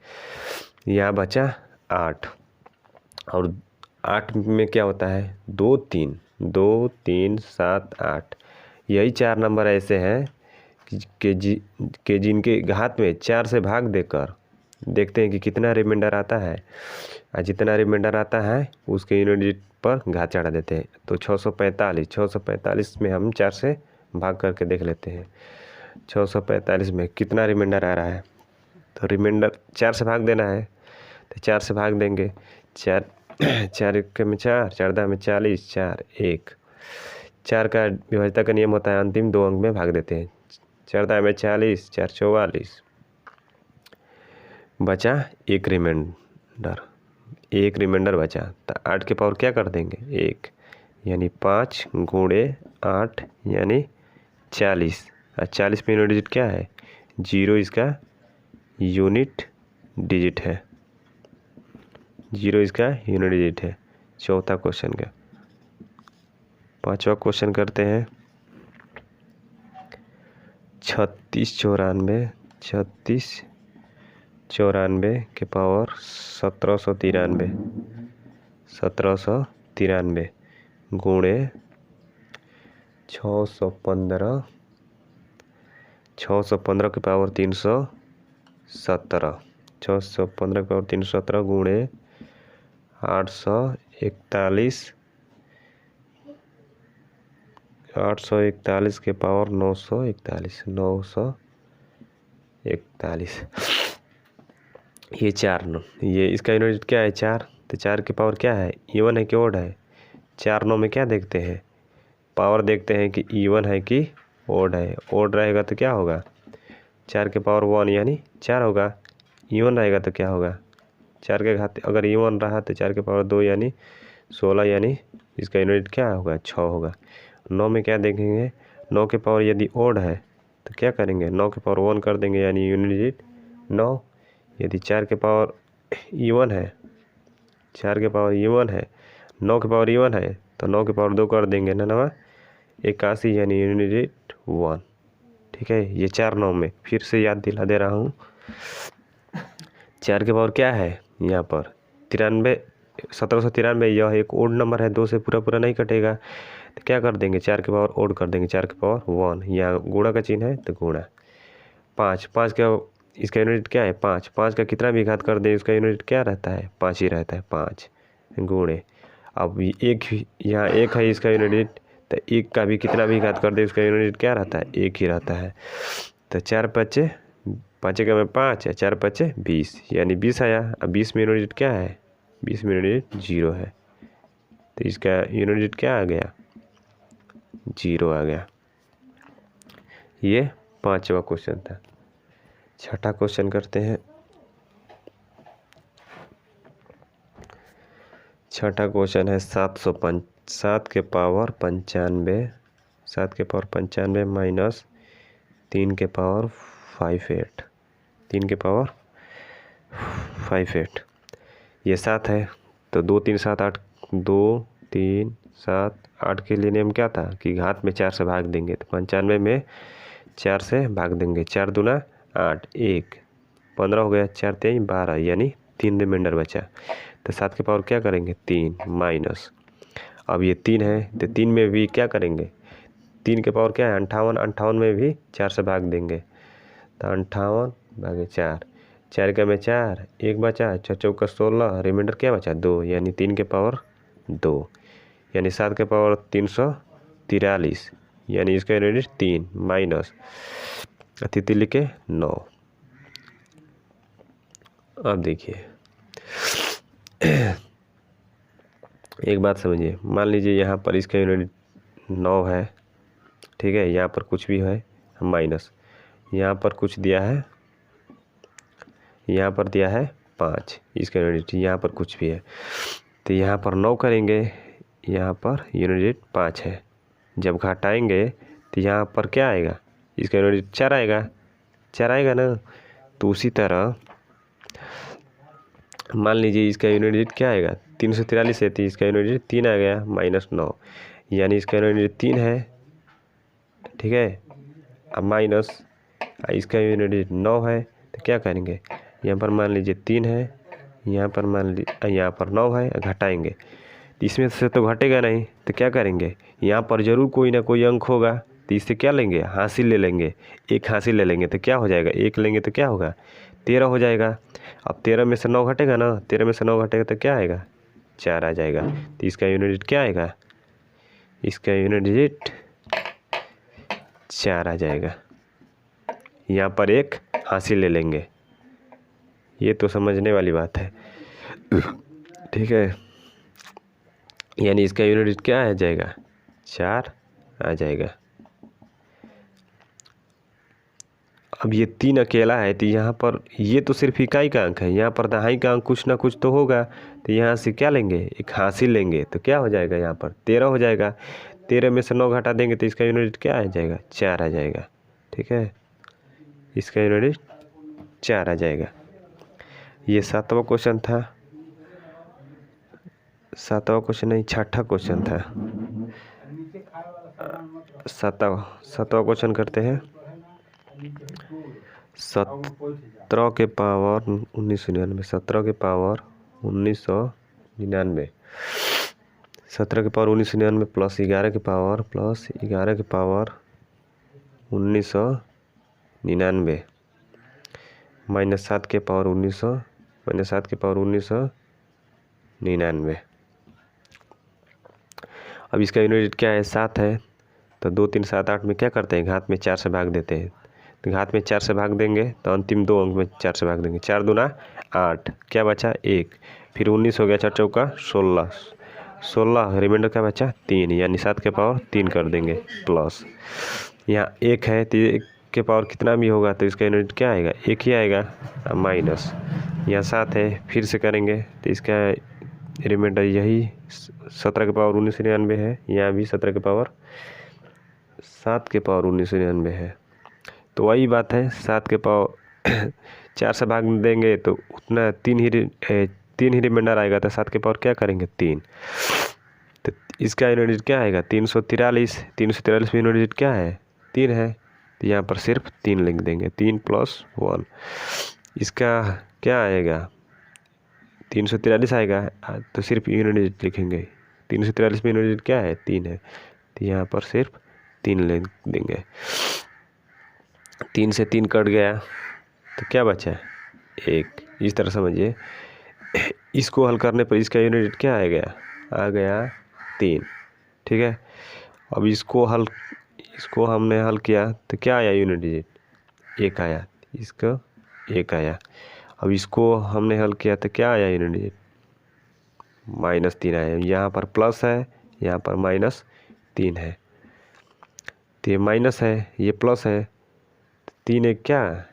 यहाँ बचा 8, और 8 में क्या होता है 2 3 2 3 7 8, यही 4 नंबर ऐसे हैं कि जिनके घात में 4 से भाग देकर देखते हैं कि कितना रिमाइंडर आता है, और जितना रिमाइंडर आता है उसके यूनिट डिजिट पर घात चढ़ा देते हैं। तो 645 में हम 4 से भाग करके देख लेते हैं 645 में कितना रिमाइंडर आ रहा है। तो रिमाइंडर 4 से भाग देना है तो 4 से भाग देंगे, 4 4 1 में 4, 4 2 में 40, 4 1, 4 का विभाज्यता का नियम होता है अंतिम 2 अंक में भाग देते हैं, 4 2 में 40, 4 44, बचा एक रिमाइंडर बचा। तो 8 के पावर क्या कर देंगे 1, यानी 5 गुणे 8 यानी 40, और 40 में यूनिट डिजिट क्या है 0, इसका यूनिट डिजिट है, 0 इसका यूनिट डिजिट है। चौथा क्वेश्चन का। पांचवा क्वेश्चन करते हैं 3694 के पावर 1793, 93 गुणे 615 के पावर 317 615 के पावर 317 गुणे 841 के पावर 941 ये 4 ये इसका यूनिट क्या है 4। तो 4 के पावर क्या है इवन है कि ओड है। 4 9 में क्या देखते हैं पावर देखते हैं कि इवन है कि ओड है। ओड रहेगा तो क्या होगा 4 के पावर 1 यानी 4 होगा। इवन रहेगा तो क्या होगा 4 के घात अगर इवन रहा तो 4 के पावर 2 यानी 16 यानी इसका यूनिट क्या होगा 6 होगा। 9 में क्या देखेंगे 9 के पावर यदि ओड है तो क्या करेंगे 9 के पावर 1 कर देंगे यानी यूनिट 9। यदि 4 के पावर इवन है 4 के पावर इवन है 9 के पावर इवन है तो 9 के पावर 2 कर देंगे ना 81 यानी यूनिट 1। ठीक है ये 4 9 में फिर से याद दिला दे रहा हूँ। 4 के पावर क्या है यहाँ पर 93 1793 यह एक ओड नंबर है 2 से पूरा नहीं कटेगा तो क्या कर देंगे 4 के पावर ओड कर देंगे 4 के पावर 1 यहाँ गुणा का चिन्ह है तो गुणा 5 का इसका यूनिट क्या है 5 का कितना भी घात कर दे इसका यूनिट क्या रहता है 5 ही रहता है 5 गुणे अब एक यहाँ एक है इसका यूनिट तो एक का भी कितना भी घात कर दे उसका यूनिट क्या रहता है 1 ही रहता है। तो 4 5 का में 5 है 4 5 20 यानी 20 आया। अब 20 में यूनिट क्या है 20 में यूनिट 0 है तो इसका यूनिट क्या आ गया 0 आ गया। ये 5वां क्वेश्चन था। 6ठा क्वेश्चन करते हैं। 6ठा क्वेश्चन है 7 के पावर 95 माइनस 3 के पावर 58 3 के पावर 58 ये 7 है तो 2 3 7 8 2 3 7 8 के लिए नियम क्या था कि घात में 4 से भाग देंगे तो 95 में 4 से भाग देंगे 4 दूना 8 1 15 हो गया 4 3 12 यानी 3 रिमाइंडर बचा। तो 7 के पावर क्या करेंगे 3 माइनस अब ये 3 है तो 3 में भी क्या करेंगे 3 के पावर क्या है 58 में भी 4 से भाग देंगे तो 58 भागे 4 का में 4 1 बचा 4 चौका 16 रिमाइंडर क्या बचा 2 यानी 3 के पावर 2 यानी 7 के पावर 343 यानी इसका यूनिट 3 माइनस तिथि लिखे 9। अब देखिए एक बात समझिए मान लीजिए यहाँ पर इसका यूनिट 9 है ठीक है यहाँ पर कुछ भी है माइनस यहाँ पर कुछ दिया है यहाँ पर दिया है 5 इसका यूनिट यहाँ पर कुछ भी है तो यहाँ पर 9 करेंगे यहाँ पर यूनिट 5 है जब घटाएंगे तो यहाँ पर क्या आएगा इसका यूनिट 4 आएगा ना। तो उसी तरह मान लीजिए इसका यूनिट क्या आएगा 343 है तो इसका यूनिट 3 आ गया माइनस 9 यानी इसका यूनिट 3 है ठीक है। अब माइनस इसका यूनिट 9 है तो क्या करेंगे यहाँ पर मान लीजिए 3 है यहाँ पर मान लीजिए यहाँ पर 9 है घटाएंगे इसमें से तो घटेगा नहीं तो क्या करेंगे यहाँ पर जरूर कोई ना कोई अंक होगा तो इससे क्या लेंगे हासिल ले लेंगे एक हासिल ले लेंगे तो क्या हो जाएगा 1 लेंगे तो क्या होगा 13 हो जाएगा। अब 13 में से 9 घटेगा ना 13 में से 9 घटेगा तो क्या आएगा 4 आ जाएगा। तो इसका यूनिट क्या आएगा इसका यूनिट 4 आ जाएगा। यहाँ पर एक हासिल ले लेंगे ये तो समझने वाली बात है ठीक है। यानी इसका यूनिट क्या आ जाएगा 4 आ जाएगा। अब ये 3 अकेला है तो यहाँ पर ये तो सिर्फ इकाई का अंक है यहाँ पर दहाई का अंक कुछ ना कुछ तो होगा तो यहाँ से क्या लेंगे एक हासिल लेंगे तो क्या हो जाएगा यहाँ पर 13 हो जाएगा। 13 में से 9 घटा देंगे तो इसका यूनिट क्या आ जाएगा 4 आ जाएगा ठीक है। इसका यूनिट 4 आ जाएगा। ये 7वां क्वेश्चन था 7वां क्वेश्चन नहीं 6ठा क्वेश्चन था। 7वां क्वेश्चन करते हैं। 17 के पावर 1999 17 के पावर 1999 17 के पावर 1999 प्लस 11 के पावर 1999 माइनस 7 के पावर 1999। अब इसका यूनिट क्या है, 7 है, तो 2 3 7 8 में क्या करते हैं, घात में 4 से भाग देते हैं। तो घात में 4 से भाग देंगे तो अंतिम 2 अंक में 4 से भाग देंगे। 4 दूना 8, क्या बचा 1, फिर 19 हो गया, 4 चौका 16, रिमाइंडर क्या बचा 3, यानी 7 के पावर 3 कर देंगे प्लस। यहाँ 1 है तो 1 के पावर कितना भी होगा तो इसका यूनिट क्या आएगा, 1 ही आएगा, माइनस। यहाँ 7 है, फिर से करेंगे तो इसका रिमाइंडर यही 17 के पावर 1999 है। यहाँ भी 17 के पावर 7 के पावर 1999 है। तो वही बात है, 7 के पावर 4 से भाग देंगे तो उतना 3 ही रिमाइंडर आएगा, तो 7 के पावर क्या करेंगे 3। तो इसका यूनिट क्या आएगा 343 में यूनिट क्या है 3 है, तो यहाँ पर सिर्फ 3 लिख देंगे, 3 + 1। इसका क्या आएगा 343 आएगा, तो सिर्फ यूनिट लिखेंगे। 343 में यूनिट क्या है 3 है, तो यहाँ पर सिर्फ 3 लिख देंगे। 3 से 3 कट गया तो क्या बचा 1। इस तरह समझिए। इसको हल करने पर इसका यूनिट क्या आ गया 3। ठीक है। अब इसको हमने हल किया तो क्या आया यूनिट डिजिट 1 आया, इसका 1 आया। अब इसको हमने हल किया तो क्या आया यूनिट डिजिट -3 आया। यहाँ पर प्लस है, यहाँ पर -3 है, तो ये माइनस है, ये प्लस है, 3 1 क्या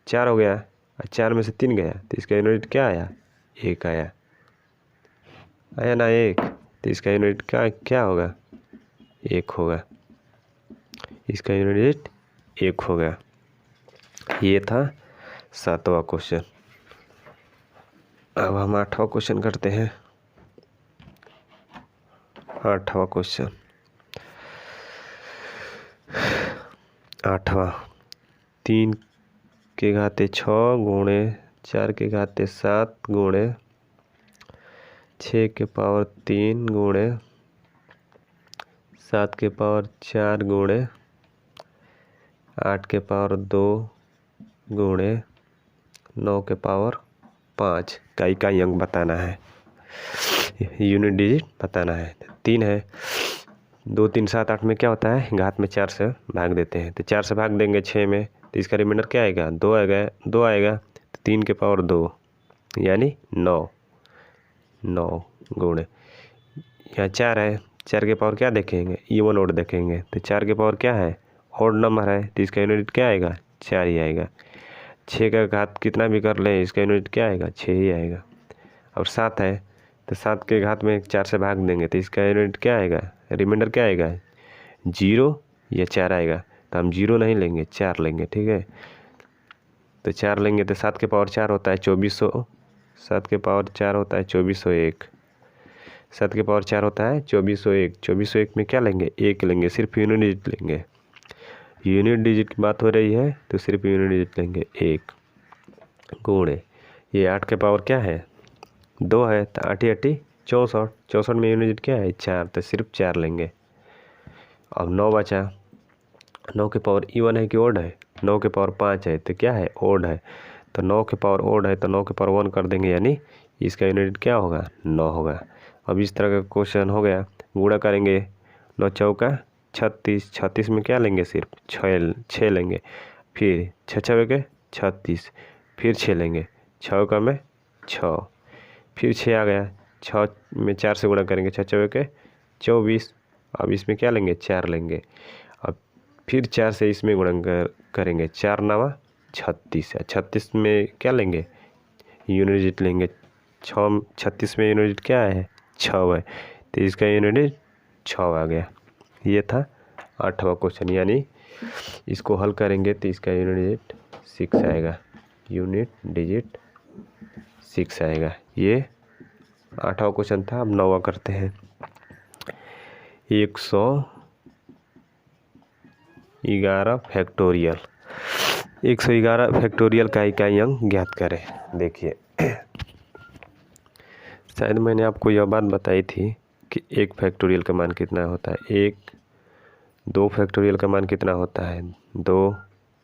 4 हो गया, और 4 में से 3 गया तो इसका यूनिट क्या आया 1 आया ना 1, तो इसका यूनिट क्या होगा 1 होगा, इसका यूनिट 1 होगा। ये था 7वां क्वेश्चन। अब हम 8वां क्वेश्चन करते हैं। 8वां क्वेश्चन, 8वां 3 के घाते 6 गुणे 4 के घाते 7 गुणे 6 के पावर 3 गुणे 7 के पावर 4 गुणे 8 के पावर 2 गुणे 9 के पावर 5 का इकाई अंक बताना है, यूनिट डिजिट बताना है। 3 है, 2 3 7 8 में क्या होता है, घात में 4 से भाग देते हैं, तो 4 से भाग देंगे 6 में, तो इसका रिमाइंडर क्या आएगा 2 आएगा, तो 3 के पावर 2 यानी 9 गुणे, यहाँ 4 है, 4 के पावर क्या देखेंगे इवन ऑड देखेंगे, तो 4 के पावर क्या है ऑड नंबर है, तो इसका यूनिट क्या आएगा 4 ही आएगा। 6 का घात कितना भी कर लें इसका यूनिट क्या आएगा 6 ही आएगा। और 7 है, तो 7 के घात में 4 से भाग देंगे तो इसका यूनिट क्या आएगा, रिमाइंडर क्या आएगा 0 या 4 आएगा, तो हम 0 नहीं लेंगे 4 लेंगे। ठीक है, तो 4 लेंगे तो 7 के पावर 4 होता है 2400, 7 के पावर 4 होता है 2401, 7 के पावर 4 होता है 2401। 2401 में क्या लेंगे 1 लेंगे, सिर्फ यूनिट डिजिट लेंगे, यूनिट डिजिट की बात हो रही है तो सिर्फ यूनिट डिजिट लेंगे 1 गुणे, ये 8 के पावर क्या है 2 है, तो 8 8 64, 64 में यूनिट डिजिट क्या है 4, तो सिर्फ 4 लेंगे। अब 9 बचा, 9 के पावर इवन है कि ओड है, 9 के पावर 5 है तो क्या है ओड है, तो 9 के पावर ओड है तो 9 के पावर 1 कर देंगे, यानी इसका यूनिट क्या होगा 9 होगा। अब इस तरह का क्वेश्चन हो गया, गुणा करेंगे 9 चौका 36, 36 में क्या लेंगे सिर्फ 6 लेंगे, फिर 6 6 36, फिर 6 लेंगे, 6 का में 6, फिर 6 आ गया, 6 में 4 से गुणा करेंगे 6 6 24, अब इसमें क्या लेंगे 4 लेंगे, अब फिर 4 से इसमें गुणा करेंगे 4 9 36, 36 में क्या लेंगे यूनिट डिजिट लेंगे, 36 में यूनिट क्या है 6 है, तो इसका यूनिट डिजिट 6 आ गया। ये था 8वां क्वेश्चन, यानी इसको हल करेंगे तो इसका यूनिट डिजिट 6 आएगा, यूनिट डिजिट 6 आएगा। ये 8वां क्वेश्चन था। अब 9वां करते हैं। 111 फैक्टोरियल, 111 फैक्टोरियल का इकाई अंक ज्ञात करें। देखिए शायद मैंने आपको यह बात बताई थी कि 1 फैक्टोरियल का मान कितना होता है 1, 2 फैक्टोरियल का मान कितना होता है 2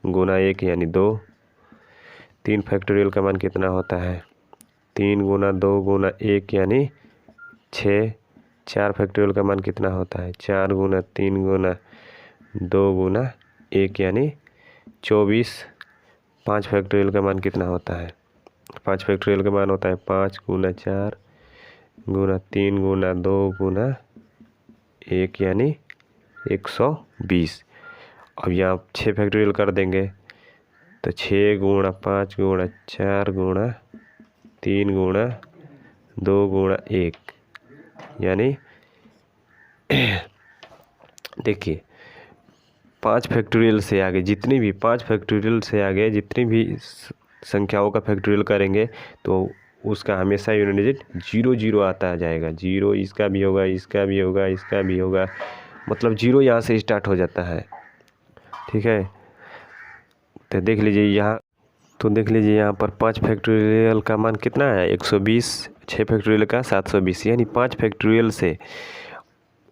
गुना 1 यानी 2, 3 फैक्टोरियल का मान कितना होता है 3 गुना 2 गुना 1 यानी 6, 4 फैक्टोरियल का मान कितना होता है 4 गुना 3 गुना 2 गुना 1 यानी 24, 5 फैक्टोरियल का मान कितना होता है 5 फैक्टोरियल का मान होता है 5 गुना 4 गुना 3 गुना 2 गुना 1 यानी 120। अब यहाँ 6 फैक्टोरियल कर देंगे तो 6 गुणा 5 गुणा 4 गुणा 3 गुणा 2 गुणा 1 यानी देखिए 5 फैक्टोरियल से आगे जितनी भी 5 फैक्टोरियल से आगे जितनी भी संख्याओं का फैक्टोरियल करेंगे तो उसका हमेशा यूनिट डिजिट 0 0 आता जाएगा 0, इसका भी होगा इसका भी होगा इसका भी होगा, मतलब 0 यहाँ से स्टार्ट हो जाता है। ठीक है, तो देख लीजिए यहाँ पर 5 फैक्टोरियल का मान कितना है 120, 6 फैक्टोरियल का 720, यानी 5 फैक्टोरियल से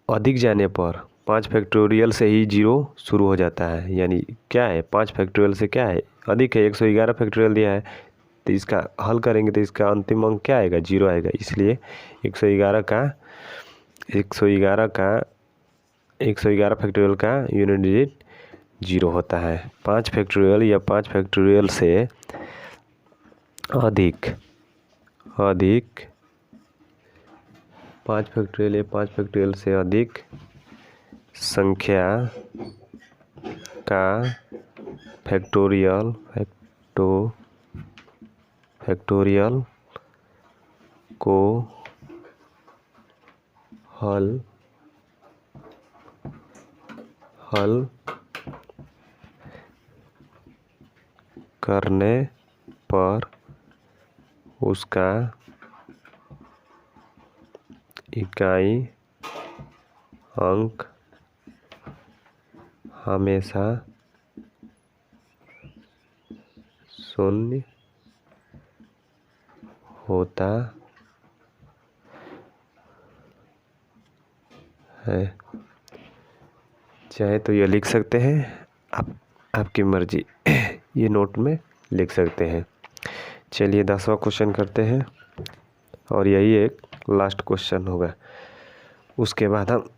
अधिक जाने पर 5 फैक्टोरियल से ही 0 शुरू हो जाता है। यानी क्या है 5 फैक्टोरियल से क्या है अधिक है 111 फैक्टोरियल दिया है, तो इसका हल करेंगे तो इसका अंतिम अंक क्या आएगा 0 आएगा। इसलिए 111 फैक्टोरियल का यूनिट डिजिट 0 होता है। 5 फैक्टोरियल या 5 फैक्टोरियल से अधिक 5 फैक्टोरियल या 5 फैक्टोरियल से अधिक संख्या का फैक्टोरियल को हल करने पर उसका इकाई अंक हमेशा 0 होता है। चाहे तो ये लिख सकते हैं, आपकी मर्जी ये नोट में लिख सकते हैं। चलिए 10वां क्वेश्चन करते हैं और यही एक लास्ट क्वेश्चन होगा, उसके बाद हम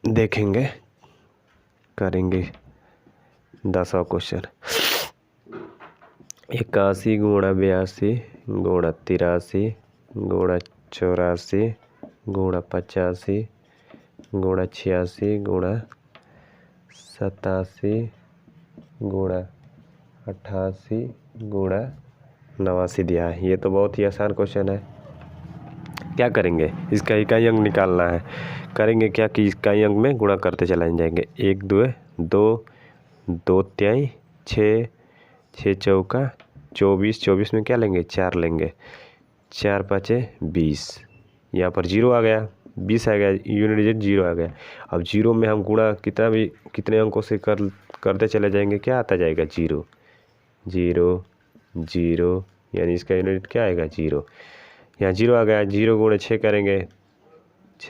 देखेंगे करेंगे 10वां क्वेश्चन। 81 गुणा 82 गुणा 83 गुणा 84 गुणा 85 गुणा 86 गुणा 87 गुणा 88 गुणा 89 दिया है। ये तो बहुत ही आसान क्वेश्चन है। क्या करेंगे इसका इकाई अंक निकालना है। करेंगे क्या कि इकाई अंक में गुणा करते चलाए जाएंगे। 1 2 2 2 3 6 6 चौका 24, 24 में क्या लेंगे 4 लेंगे, 4 5 20, यहाँ पर 0 आ गया, 20 आ गया, यूनिट डिजिट 0 आ गया। अब 0 में हम गुणा कितने अंकों से करते चले जाएंगे, क्या आता जाएगा 0 0 0, यानी इसका यूनिट क्या आएगा 0। यहाँ 0 आ गया, 0 गुणे 6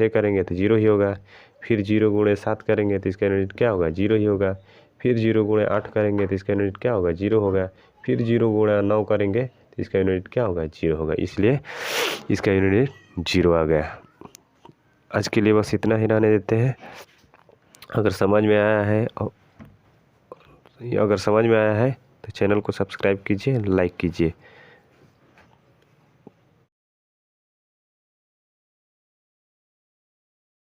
करेंगे तो 0 ही होगा। फिर 0 गुणे 7 करेंगे तो इसका यूनिट क्या होगा 0 ही होगा। फिर 0 गुणे 8 करेंगे तो इसका यूनिट क्या होगा 0 होगा। फिर 0 गुणा 9 करेंगे तो इसका यूनिट क्या होगा 0 होगा। इसलिए इसका यूनिट 0 आ गया। आज के लिए बस इतना ही रहने देते हैं। अगर समझ में आया है तो चैनल को सब्सक्राइब कीजिए, लाइक कीजिए।